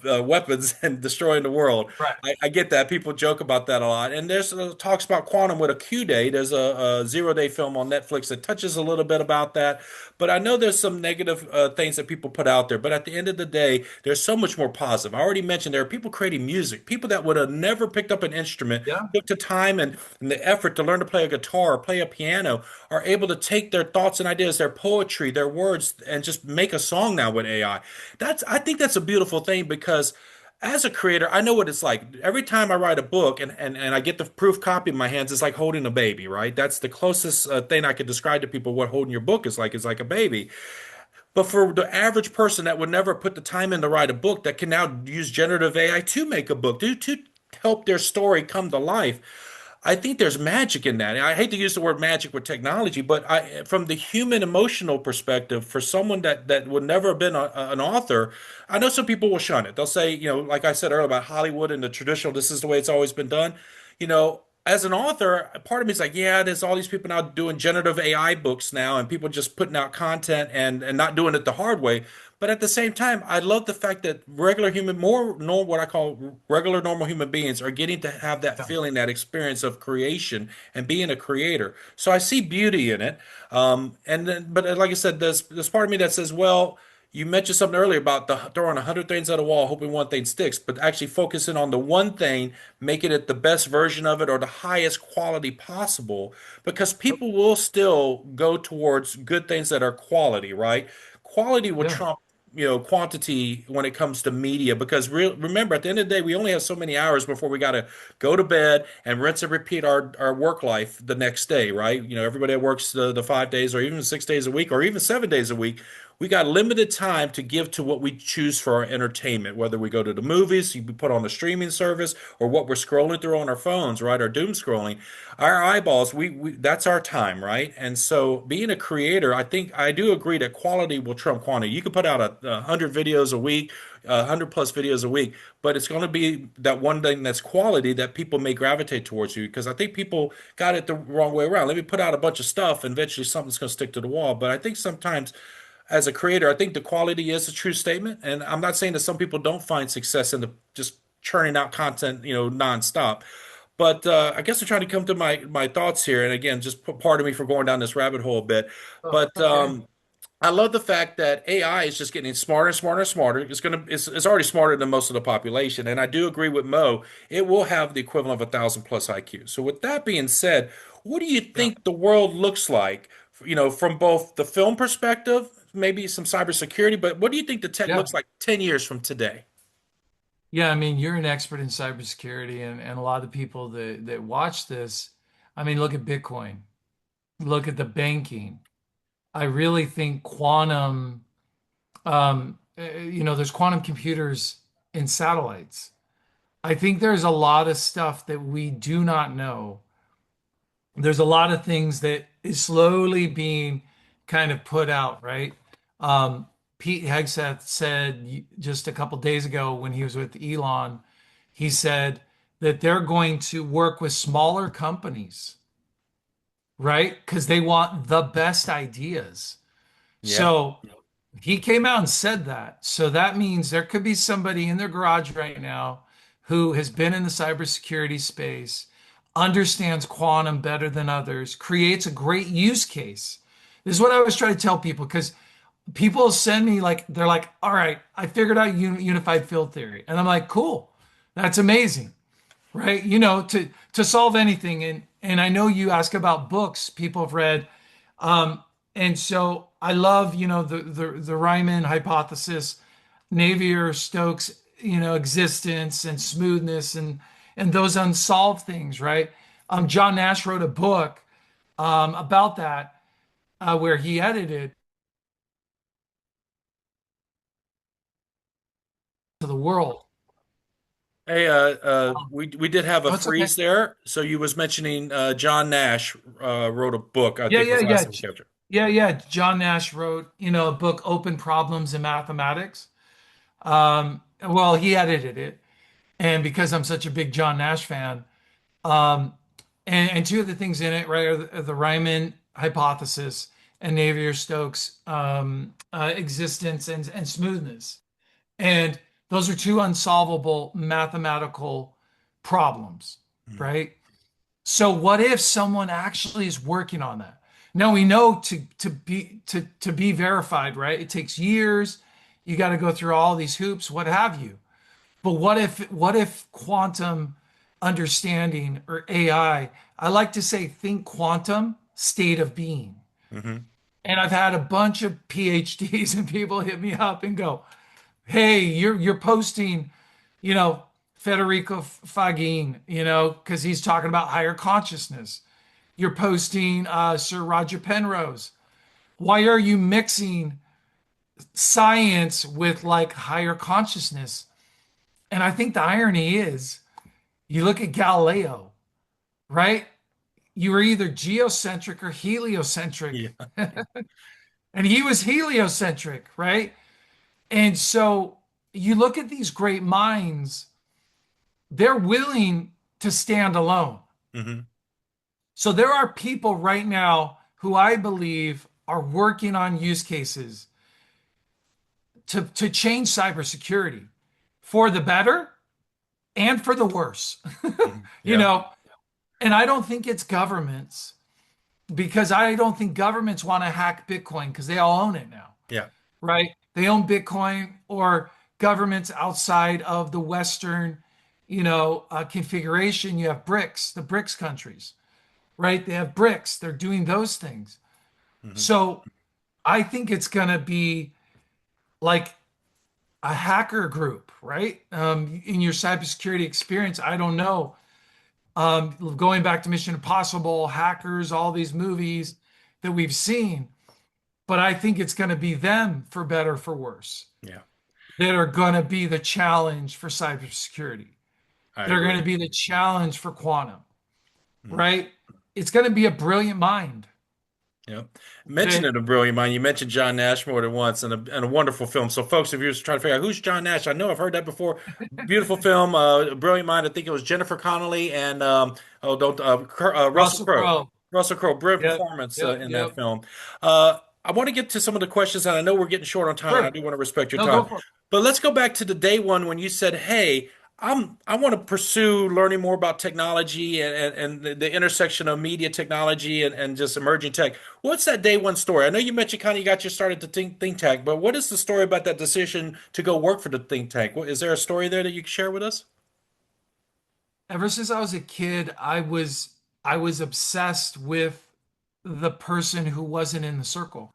weapons and destroying the world. Right. I get that. People joke about that a lot. And there's talks about quantum with a Q day. There's a zero-day film on Netflix that touches a little bit about that. But I know there's some negative things that people put out there. But at the end of the day, there's so much more positive. I already mentioned there are people creating music, people that would have never picked up an instrument, Yeah. took the time and the effort to learn to play a guitar or play a piano, are able to take their thoughts and ideas, their poetry, their words, and just make a song now with AI. I think that's a beautiful thing because as a creator, I know what it's like. Every time I write a book and I get the proof copy in my hands, it's like holding a baby, right? That's the closest thing I could describe to people what holding your book is like a baby. But for the average person that would never put the time in to write a book, that can now use generative AI to make a book, to help their story come to life, I think there's magic in that. And I hate to use the word magic with technology, but from the human emotional perspective, for someone that would never have been an author, I know some people will shun it. They'll say, like I said earlier about Hollywood and the traditional, this is the way it's always been done. As an author, part of me is like, yeah, there's all these people now doing generative AI books now, and people just putting out content and not doing it the hard way. But at the same time, I love the fact that regular human, more normal, what I call regular normal human beings are getting to have that Yeah. feeling, that experience of creation and being a creator. So I see beauty in it. And then, but like I said, there's part of me that says, well, you mentioned something earlier about throwing 100 things at a wall, hoping one thing sticks, but actually focusing on the one thing, making it the best version of it or the highest quality possible, because Yep. people will still go towards good things that are quality, right? Quality will Yeah. trump, quantity when it comes to media, because remember, at the end of the day, we only have so many hours before we got to go to bed and rinse and repeat our work life the next day, right? Everybody that works the 5 days or even 6 days a week or even 7 days a week, we got limited time to give to what we choose for our entertainment, whether we go to the movies, you put on the streaming service, or what we're scrolling through on our phones, right? Or doom scrolling. Our eyeballs, we that's our time, right? And so being a creator, I think I do agree that quality will trump quantity. You can put out a hundred videos a week, 100 plus videos a week, but it's going to be that one thing that's quality that people may gravitate towards you, because I think people got it the wrong way around. Let me put out a bunch of stuff and eventually something's going to stick to the wall. But I think sometimes as a creator, I think the quality is a true statement. And I'm not saying that some people don't find success in the just churning out content, nonstop. But I guess I'm trying to come to my thoughts here. And again, just pardon me for going down this rabbit hole a bit. Oh, But okay. I love the fact that AI is just getting smarter and smarter and smarter. It's already smarter than most of the population. And I do agree with Mo. It will have the equivalent of 1,000 plus IQ. So with that being said, what do you Yeah. think the world looks like, from both the film perspective, maybe some cybersecurity, but what do you think the tech Yeah. looks like 10 years from today? Yeah, I mean, you're an expert in cybersecurity, and a lot of the people that watch this, I mean, look at Bitcoin, look at the banking. I really think quantum, there's quantum computers in satellites. I think there's a lot of stuff that we do not know. There's a lot of things that is slowly being kind of put out, right? Pete Hegseth said just a couple days ago when he was with Elon, he said that they're going to work with smaller companies, right? Because they want the best ideas. Yeah. So he came out and said that. So that means there could be somebody in their garage right now who has been in the cybersecurity space, understands quantum better than others, creates a great use case. This is what I always try to tell people because people send me like, they're like, all right, I figured out unified field theory. And I'm like, cool, that's amazing, right? To solve anything. And I know you ask about books people have read. And so I love, the Riemann hypothesis, Navier-Stokes, existence and smoothness and those unsolved things, right? John Nash wrote a book about that where he edited to the world. Hey, we did have a Oh, it's okay. freeze there. So you was mentioning John Nash wrote a book. I Yeah, think yeah, was the last yeah. thing we captured. Yeah. John Nash wrote, a book, Open Problems in Mathematics. Well, he edited it. And because I'm such a big John Nash fan, Um, and two of the things in it, right, are the Riemann hypothesis and Navier-Stokes existence and smoothness. And those are two unsolvable mathematical problems, Mhm. right? So what if someone actually is working on that? Now we know to be verified, right? It takes years. You got to go through all these hoops, what have you. But what if quantum understanding or I like to say think quantum state of being. Mhm. And I've had a bunch of PhDs and people hit me up and go, "Hey, you're posting, you know, Federico Fagin, because he's talking about higher consciousness. You're posting Sir Roger Penrose. Why are you mixing science with like higher consciousness?" And I think the irony is you look at Galileo, right? You were either geocentric or heliocentric. Yeah. And he was heliocentric, right? And so you look at these great minds, they're willing to stand alone. Mhm. So there are people right now who I believe are working on use cases to change cybersecurity for the better and for the worse. Mhm. you Yeah. know, and I don't think it's governments because I don't think governments want to hack Bitcoin because they all own it now, Yeah. right? They own Bitcoin or governments outside of the Western, configuration. You have BRICS, the BRICS countries, right? They have BRICS. They're doing those things. Mhm. So I think it's going to be like a hacker group, right? In your cybersecurity experience, I don't know. Going back to Mission Impossible, hackers, all these movies that we've seen. But I think it's going to be them, for better or for worse, Yeah. that are going to be the challenge for cybersecurity. I They're going agree. to be the challenge for quantum, Mhm. right? It's going to be a brilliant mind Yeah. that Mentioning a brilliant mind, you mentioned John Nash more than once and a wonderful film. So, folks, if you're just trying to figure out who's John Nash, I know I've heard that before. Beautiful film, brilliant mind. I think it was Jennifer Connelly and oh, don't Russell Russell Crowe. Crowe. Russell Crowe, brilliant Yep, performance yep, in that yep. film. I want to get to some of the questions, and I know we're getting short on time, and I Sure. do want to respect your No, go time. for it. But let's go back to the day one when you said, "Hey, I want to pursue learning more about technology and the intersection of media technology and just emerging tech. What's that day one story? I know you mentioned kind of you got you started to think tank, but what is the story about that decision to go work for the think tank? Is there a story there that you can share with us? Ever since I was a kid, I was obsessed with the person who wasn't in the circle.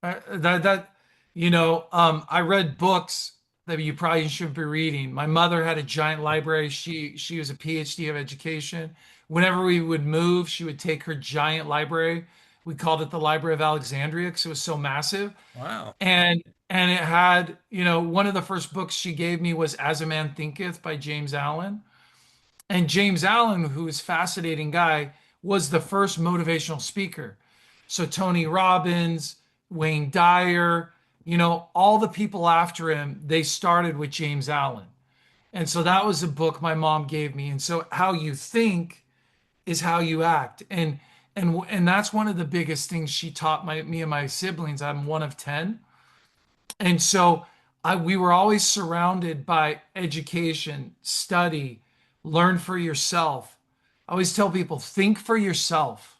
That I read books that you probably shouldn't be reading. My mother had a giant library. She was a PhD of education. Whenever we would move, she would take her giant library. We called it the Library of Alexandria because it was so massive. Wow. And and it had, one of the first books she gave me was As a Man Thinketh by James Allen. And James Allen, who is a fascinating guy, was the first motivational speaker. So Tony Robbins, Wayne Dyer, all the people after him, they started with James Allen. And so that was a book my mom gave me. And so how you think is how you act. And that's one of the biggest things she taught me and my siblings. I'm one of 10. And so we were always surrounded by education, study, learn for yourself. I always tell people, think for yourself,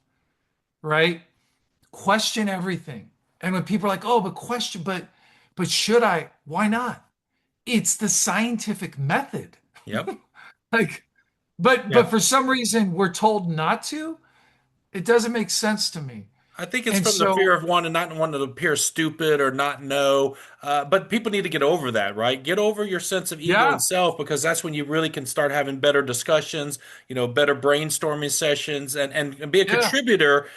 right? Question everything. And when people are like, oh, but should I? Why not? It's the scientific method. Yep. Like, but Yeah. for some reason we're told not to. It doesn't make sense to me. I think it's And from the fear so, of one and not wanting to appear stupid or not know. But people need to get over that, right? Get over your sense of ego and yeah, self because that's when you really can start having better discussions, better brainstorming sessions and be a yeah, contributor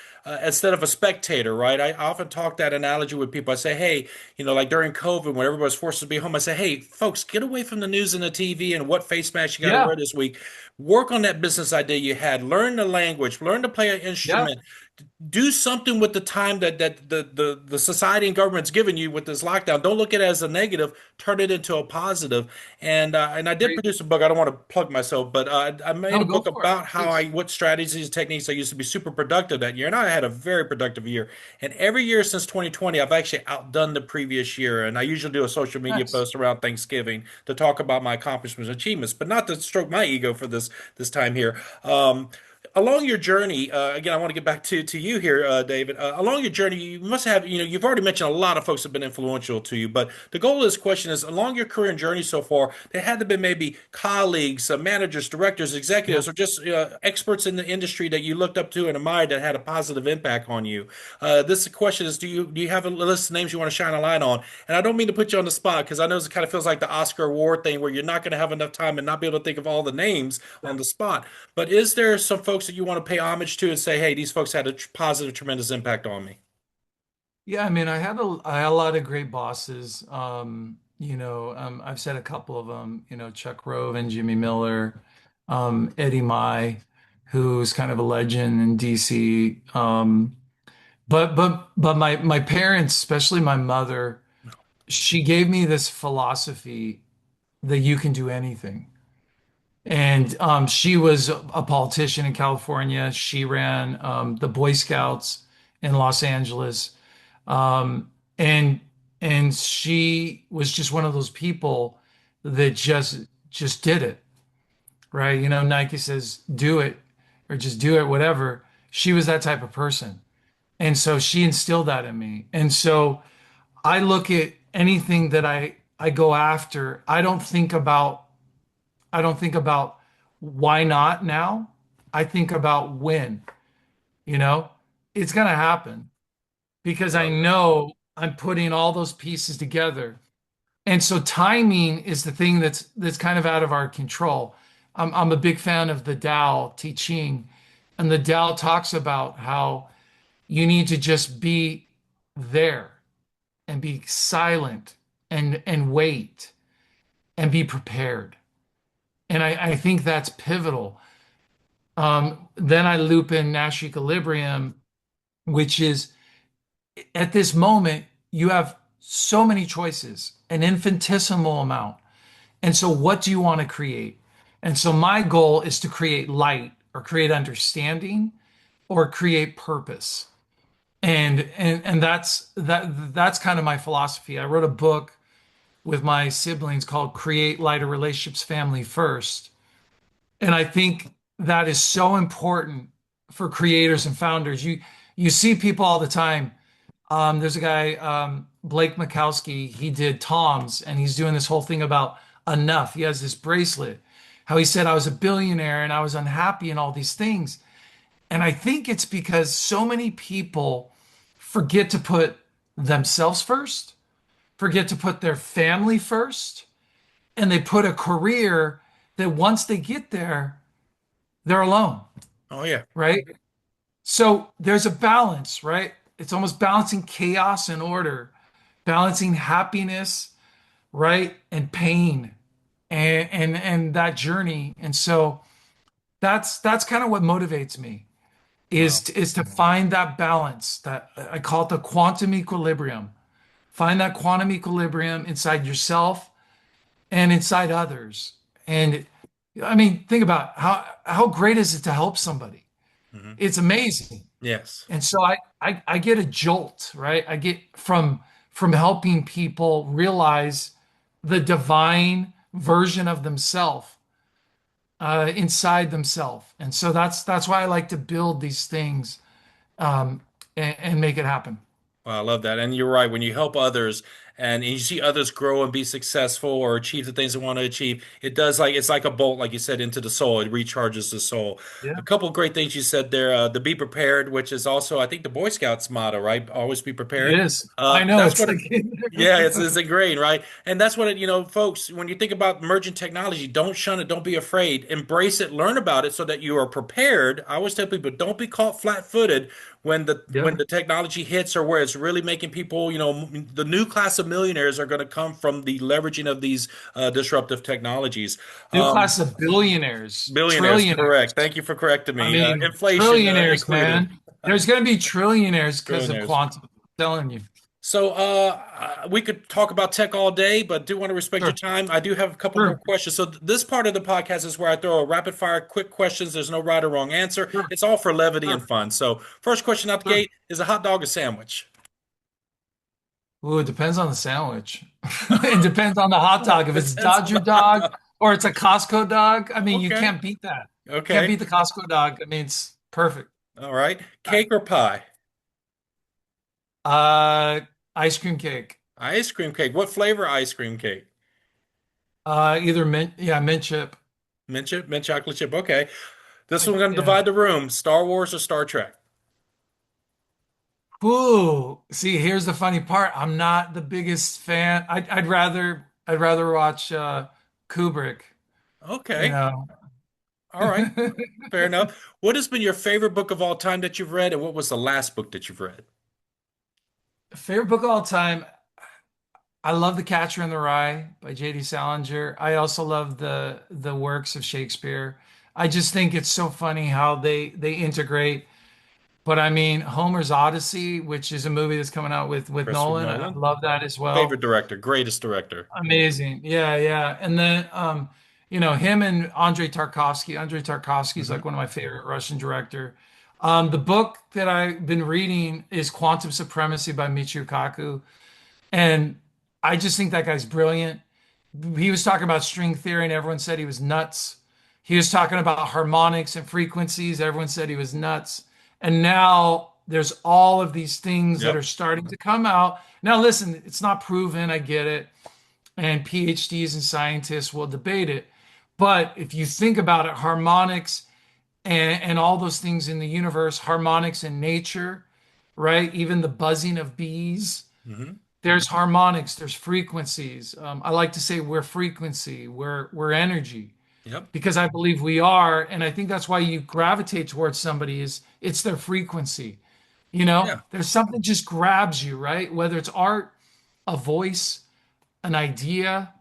instead of a spectator, right? I often talk that analogy with people. I say, hey, like during COVID when everybody was forced to be home, I say, hey, folks, get away from the news and the TV and what face mask you got to yeah, wear this week. Work on that business idea you had. Learn the language. Learn to play an yeah. instrument, do something with the time that the society and government's given you with this lockdown. Don't look at it as a negative. Turn it into a positive. And I did Great. produce a book. I don't want to plug myself, but I made No, a go book for it, about please. what strategies and techniques I used to be super productive that year. And I had a very productive year. And every year since 2020, I've actually outdone the previous year. And I usually do a social media Nice. post around Thanksgiving to talk about my accomplishments and achievements, but not to stroke my ego for this time here. Along your journey, again, I want to get back to you here, David. Along your journey, you must have, you've already mentioned a lot of folks have been influential to you, but the goal of this question is along your career and journey so far, there had to have been maybe colleagues, managers, directors, Yeah. executives, or just experts in the industry that you looked up to and admired that had a positive impact on you. This question is, do you have a list of names you want to shine a light on? And I don't mean to put you on the spot because I know it kind of feels like the Oscar award thing where you're not going to have enough time and not be able to think of all the names on the spot. But is there some folks that you want to pay homage to and say, hey, these folks had a positive, tremendous impact on me? Yeah, I mean, I had a lot of great bosses. I've said a couple of them, Chuck Rove and Jimmy Miller, Eddie Mai, who's kind of a legend in DC. But my parents, especially my mother, she gave me this philosophy that you can do anything. And she was a politician in California. She ran the Boy Scouts in Los Angeles. Um, and and she was just one of those people that just did it, right? Nike says do it or just do it, whatever. She was that type of person. And so she instilled that in me. And so I look at anything that I go after, I don't think about why not now. I think about when, you know, it's gonna happen because I Love it. know I'm putting all those pieces together. And so timing is the thing that's kind of out of our control. I'm a big fan of the Tao Te Ching, and the Tao talks about how you need to just be there and be silent and wait and be prepared. And I think that's pivotal. Then I loop in Nash Equilibrium, which is at this moment, you have so many choices, an infinitesimal amount. And so, what do you want to create? And so, my goal is to create light or create understanding or create purpose. And that's kind of my philosophy. I wrote a book with my siblings called Create Lighter Relationships Family First. And I think that is so important for creators and founders. You see people all the time. There's a guy, Blake Makowski, he did Tom's, and he's doing this whole thing about enough. He has this bracelet. How he said, I was a billionaire and I was unhappy and all these things. And I think it's because so many people forget to put themselves first, forget to put their family first, and they put a career that once they get there, they're alone, Oh yeah. right? So there's a balance, right? It's almost balancing chaos and order, balancing happiness, right? And pain and that journey. And so that's kind of what motivates me Wow. is to find that balance that I call it the quantum equilibrium. Find that quantum equilibrium inside yourself and inside others. And I mean, think about how great is it to help somebody? Hmm. It's amazing. Yes. And so I get a jolt, right? I get from helping people realize the divine version of themselves inside themselves. And so that's why I like to build these things and make it happen. Wow, I love that. And you're right. When you help others and you see others grow and be successful or achieve the things they want to achieve, it does like it's like a bolt, like you said, into the soul. It recharges the soul. Yeah. A couple of great things you said there. The be prepared, which is also, I think, the Boy Scouts motto, right? Always be It prepared. is. I know That's it's what like yeah, it's ingrained, right? And that's what folks, when you think about emerging technology, don't shun it, don't be afraid, embrace it, learn about it so that you are prepared. I always tell people, don't be caught flat-footed when yeah. the technology hits or where it's really making people, the new class of millionaires are going to come from the leveraging of these disruptive technologies. New Um, class of billionaires, Billionaires, correct. trillionaires. Thank you for correcting I me. mean, Inflation trillionaires, included. man. There's going to be trillionaires because of Trillionaires. quantum. I'm telling you. So we could talk about tech all day, but do want to respect your Sure. time. I do have a couple more Sure. questions. So this part of the podcast is where I throw a rapid fire, quick questions. There's no right or wrong answer. Sure. It's all for levity and Sure. fun. So first question out the Sure. gate is a hot dog a sandwich? Ooh, it depends on the sandwich. It depends on the hot dog. If it's Depends on Dodger the hot dog dog. or it's a Costco dog, I mean, you Okay. can't beat that. Can't Okay. beat the Costco dog. I mean, it's perfect. All right. Cake or pie? Uh, Ice cream cake. Ice cream cake. What flavor ice cream cake? Either mint, yeah, mint chip. Mint chip, mint chocolate chip. Okay. This one's going to Yeah. divide the room. Star Wars or Star Trek? Ooh, see, here's the funny part. I'm not the biggest fan. I'd rather watch Kubrick, you Okay. know. All right. Fair enough. What has been your favorite book of all time that you've read, and what was the last book that you've read? Favorite book of all time. I love The Catcher in the Rye by J.D. Salinger. I also love the works of Shakespeare. I just think it's so funny how they integrate. But I mean, Homer's Odyssey, which is a movie that's coming out with Christopher Nolan, I Nolan? love that as Favorite well. director, greatest director. Amazing. Yeah, yeah. And then him and Andrei Tarkovsky. Andrei Tarkovsky is Hmm. like one of my favorite Russian director. The book that I've been reading is Quantum Supremacy by Michio Kaku. And I just think that guy's brilliant. He was talking about string theory and everyone said he was nuts. He was talking about harmonics and frequencies. Everyone said he was nuts. And now there's all of these things that are Yep. starting to come out. Now, listen, it's not proven. I get it. And PhDs and scientists will debate it. But if you think about it, harmonics and all those things in the universe, harmonics in nature, right? Even the buzzing of bees, Hmm. there's harmonics, there's frequencies. I like to say we're frequency, we're energy, Yep. because I believe we are, and I think that's why you gravitate towards somebody is it's their frequency. Yeah. There's something just grabs you, right? Whether it's art, a voice, an idea,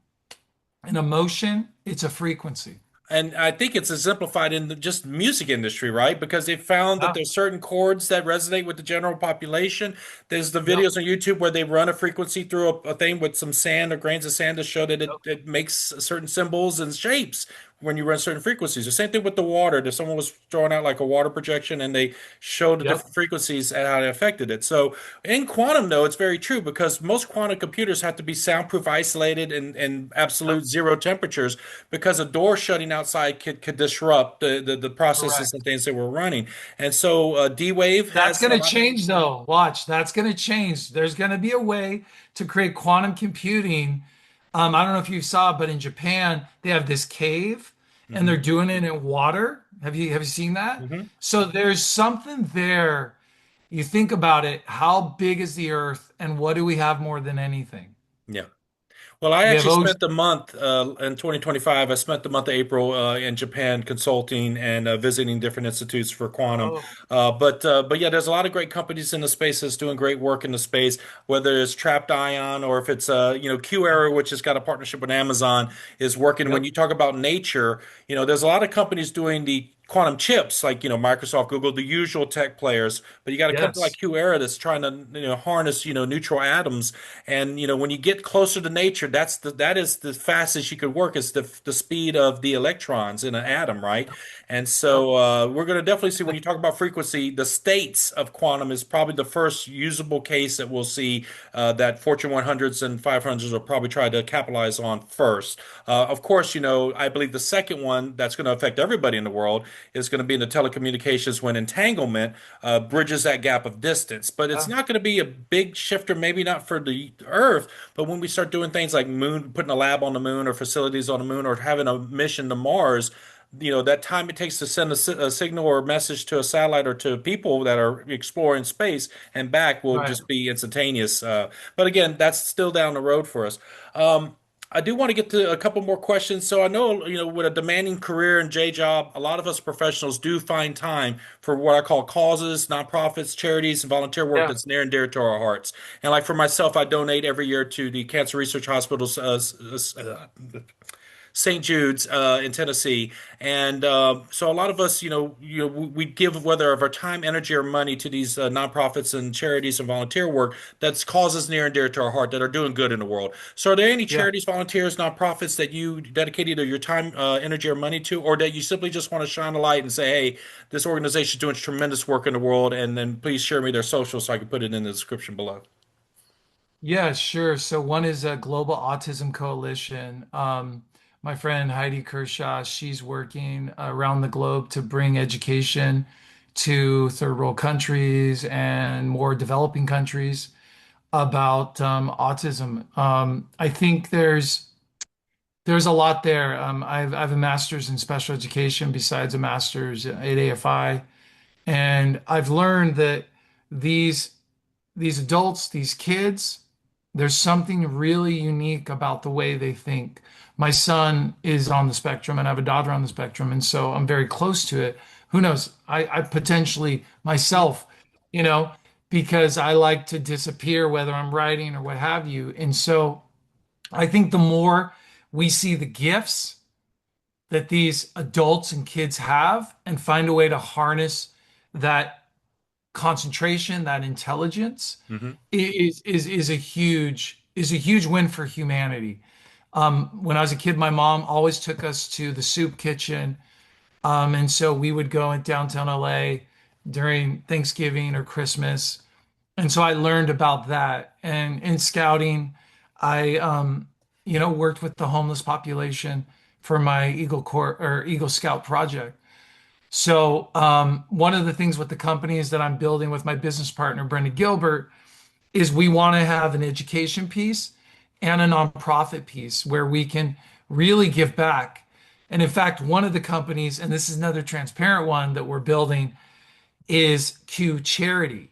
an emotion, it's a frequency. And I think it's exemplified in the just music industry, right? Because they found that Yeah, there's certain chords that resonate with the general population. There's the yep, videos on YouTube where they run a frequency through a thing with some sand or grains of sand to show that yep. it makes certain symbols and shapes when you run certain frequencies. The same thing with the water. That someone was throwing out like a water projection, and they showed the Yep. different frequencies and how it affected it. So in quantum, though, it's very true because most quantum computers have to be soundproof, isolated, and Yep. absolute zero temperatures because a door shutting outside could disrupt the processes and Correct. things that we're running. And so D-Wave That's has going a to lot. change though. Watch, that's going to change. There's going to be a way to create quantum computing. I don't know if you saw, but in Japan, they have this cave and they're Hmm. doing it in water. Have you seen that? Hmm. So there's something there. You think about it, how big is the earth and what do we have more than anything? Yeah. Well, I We have actually ocean. spent the month in 2025. I spent the month of April in Japan consulting and visiting different institutes for quantum. Oh, But yeah, there's a lot of great companies in the space that's doing great work in the space, whether it's Trapped Ion or if it's Q-Era, which has got a partnership with Amazon, is working. When yep. you talk about nature, there's a lot of companies doing the quantum chips like Microsoft, Google, the usual tech players. But you got a company like Yes. Q-Era that's trying to harness neutral atoms. And when you get closer to nature, that is the fastest you could work is the speed of the electrons in an atom, right? And Yep. so we're going to definitely see when you talk about frequency, the states of quantum is probably the first usable case that we'll see that Fortune 100s and 500s will probably try to capitalize on first. Of course, I believe the second one that's going to affect everybody in the world is going to be in the telecommunications when entanglement bridges that gap of distance. But it's Yeah. not going to be a big shifter, maybe not for the Earth, but when we start doing things like moon, putting a lab on the moon or facilities on the moon or having a mission to Mars, that time it takes to send a signal or a message to a satellite or to people that are exploring space and back will Right. just be instantaneous. But again, that's still down the road for us. Um, I do want to get to a couple more questions. So I know, with a demanding career and J job, a lot of us professionals do find time for what I call causes, nonprofits, charities, and volunteer work Yeah. that's near and dear to our hearts. And like for myself, I donate every year to the Cancer Research Hospital's St. Jude's in Tennessee, and so a lot of us, we give whether of our time, energy, or money to these nonprofits and charities and volunteer work that's causes near and dear to our heart that are doing good in the world. So, are there any Yeah. charities, volunteers, nonprofits that you dedicate either your time, energy, or money to, or that you simply just want to shine a light and say, "Hey, this organization is doing tremendous work in the world," and then please share me their social so I can put it in the description below. Yeah, sure. So one is a Global Autism Coalition. My friend Heidi Kershaw, she's working around the globe to bring education to third world countries and more developing countries about autism. I think there's a lot there. I have a master's in special education besides a master's at AFI, and I've learned that these these adults, these kids, there's something really unique about the way they think. My son is on the spectrum and I have a daughter on the spectrum, and so I'm very close to it. Who knows? I potentially myself, you know, because I like to disappear, whether I'm writing or what have you. And so I think the more we see the gifts that these adults and kids have and find a way to harness that concentration, that intelligence Hmm. is a huge win for humanity. When I was a kid, my mom always took us to the soup kitchen, and so we would go in downtown LA during Thanksgiving or Christmas, and so I learned about that. And in scouting, I worked with the homeless population for my Eagle Corps or Eagle Scout project. So one of the things with the companies that I'm building with my business partner, Brenda Gilbert, is we want to have an education piece and a nonprofit piece where we can really give back. And in fact, one of the companies, and this is another transparent one that we're building, is Q Charity.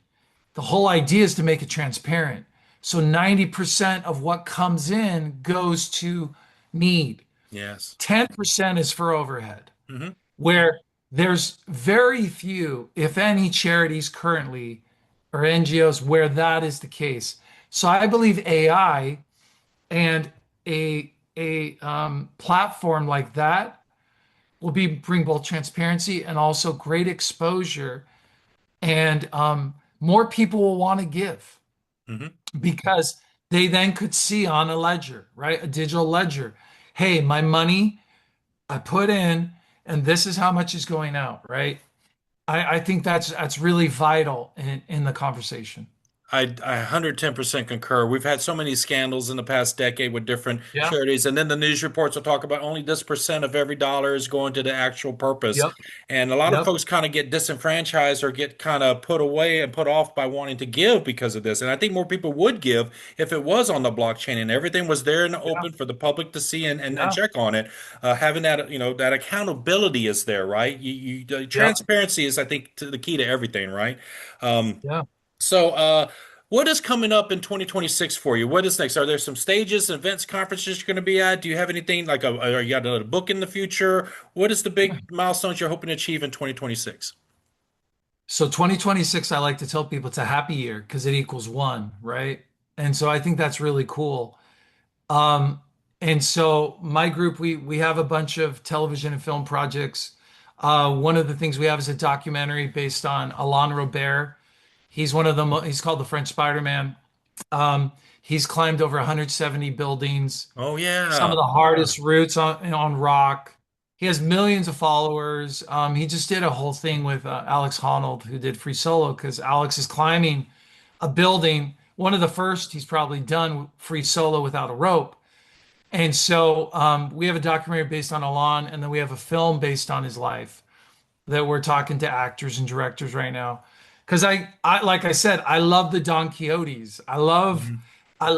The whole idea is to make it transparent. So 90% of what comes in goes to need. Yes. 10% is for overhead, Hmm. where there's very few, if any, charities currently or NGOs where that is the case. So I believe AI and a platform like that will bring both transparency and also great exposure, and more people will want to give Hmm. because they then could see on a ledger, right, a digital ledger. Hey, my money. I put in, and this is how much is going out, right? I think that's really vital in the conversation. I 110% concur. We've had so many scandals in the past decade with different Yeah. charities, and then the news reports will talk about only this percent of every dollar is going to the actual purpose. Yep. And a lot of Yep. folks kind of get disenfranchised or get kind of put away and put off by wanting to give because of this. And I think more people would give if it was on the blockchain and everything was there in the Yeah. open for the public to see and Yeah. check on it. Having that, that accountability is there, right? The Yeah. transparency is, I think, the key to everything, right? Um, Yeah. so, what is coming up in 2026 for you? What is next? Are there some stages, events, conferences you're going to be at? Do you have anything like are you got another book in the future? What is the big milestones you're hoping to achieve in 2026? So 2026, I like to tell people it's a happy year because it equals one, right? And so I think that's really cool. Um, and so my group, we have a bunch of television and film projects. One of the things we have is a documentary based on Alain Robert. He's one of the he's called the French Spider-Man. He's climbed over 170 buildings, Oh some of yeah. the hardest routes on rock. He has millions of followers. He just did a whole thing with Alex Honnold, who did Free Solo, because Alex is climbing a building. One of the first he's probably done free solo without a rope. And so we have a documentary based on Alon, and then we have a film based on his life that we're talking to actors and directors right now. Because like I said, I love the Don Quixotes. Mhm. I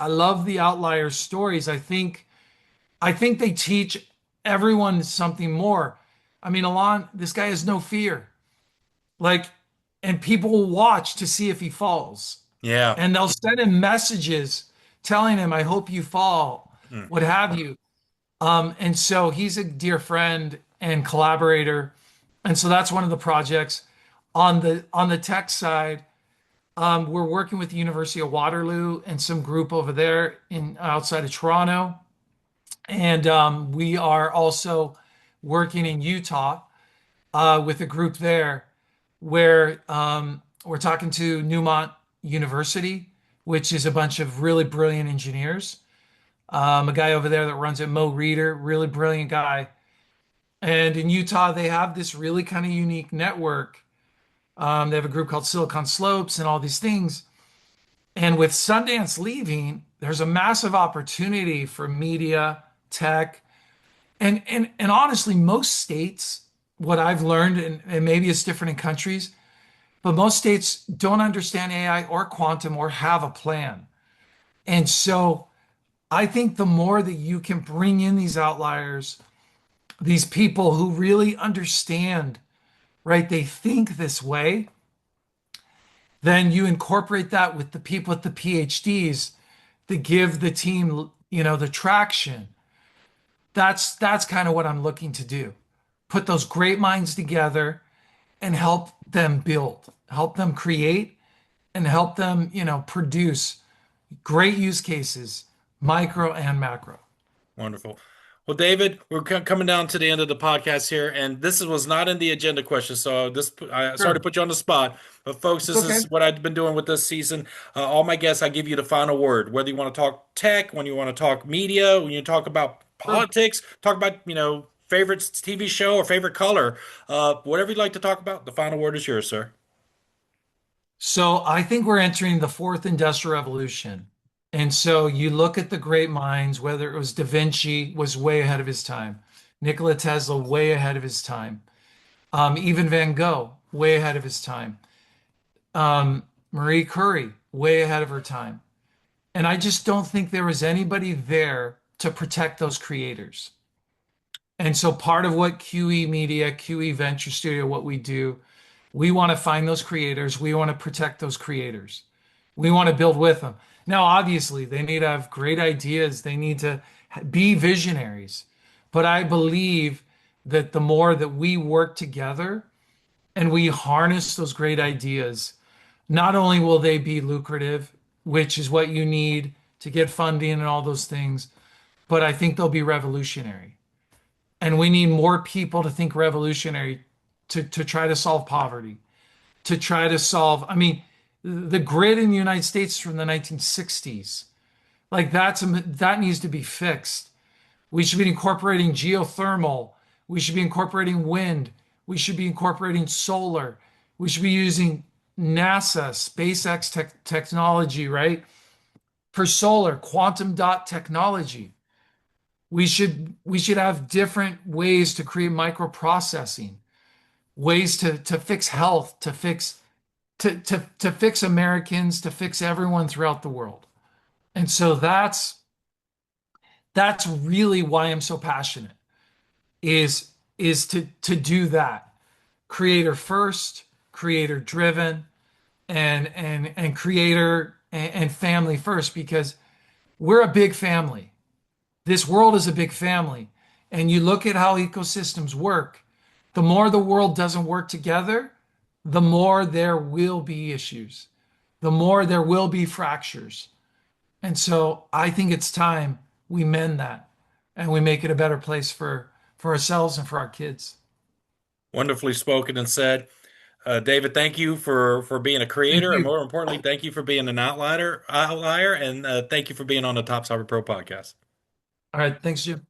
love the outlier stories. I think they teach everyone something more. I mean, Alon, this guy has no fear. Like, and people will watch to see if he falls. Yeah. And they'll send him messages telling him, I hope you fall, Mm. what have you. And so he's a dear friend and collaborator. And so that's one of the projects. On the tech side, we're working with the University of Waterloo and some group over there in outside of Toronto. And we are also working in Utah with a group there where we're talking to Newmont University, which is a bunch of really brilliant engineers. A guy over there that runs it, Mo Reeder, really brilliant guy. And in Utah, they have this really kind of unique network. They have a group called Silicon Slopes and all these things. And with Sundance leaving, there's a massive opportunity for media, tech, and honestly, most states, what I've learned, and maybe it's different in countries, but most states don't understand AI or quantum or have a plan. And so I think the more that you can bring in these outliers, these people who really understand, right? They think this way, then you incorporate that with the people with the PhDs that give the team, the traction. That's kind of what I'm looking to do. Put those great minds together and help them build, help them create, and help them, produce great use cases, micro and macro. Wonderful. Well, David, we're coming down to the end of the podcast here, and was not in the agenda question, so I sorry to Sure. put you on the spot, but folks, It's this okay. is what I've been doing with this season. All my guests, I give you the final word. Whether you want to talk tech, when you want to talk media, when you talk about Sure. politics, talk about favorite TV show or favorite color, whatever you'd like to talk about. The final word is yours, sir. So I think we're entering the fourth industrial revolution. And so you look at the great minds, whether it was Da Vinci was way ahead of his time, Nikola Tesla way ahead of his time, even Van Gogh way ahead of his time, Marie Curie way ahead of her time. And I just don't think there was anybody there to protect those creators. And so part of what QE Media, QE Venture Studio, what we do, we want to find those creators. We want to protect those creators. We want to build with them. Now, obviously, they need to have great ideas. They need to be visionaries. But I believe that the more that we work together and we harness those great ideas, not only will they be lucrative, which is what you need to get funding and all those things, but I think they'll be revolutionary. And we need more people to think revolutionary to try to solve poverty, to try to solve, I mean, the grid in the United States from the 1960s, like that needs to be fixed. We should be incorporating geothermal. We should be incorporating wind. We should be incorporating solar. We should be using NASA, SpaceX technology, right? For solar, quantum dot technology. We should have different ways to create microprocessing, ways to fix health, to fix Americans, to fix everyone throughout the world. And so that's really why I'm so passionate is to do that. Creator first, creator driven, and creator and family first, because we're a big family. This world is a big family. And you look at how ecosystems work, the more the world doesn't work together, the more there will be issues, the more there will be fractures. And so I think it's time we mend that and we make it a better place for ourselves and for our kids. Wonderfully spoken and said. David, thank you for being a Thank creator, and you. more importantly, thank you for being an outlier, and thank you for being on the Top Cyber Pro podcast. All right. Thanks, Jim.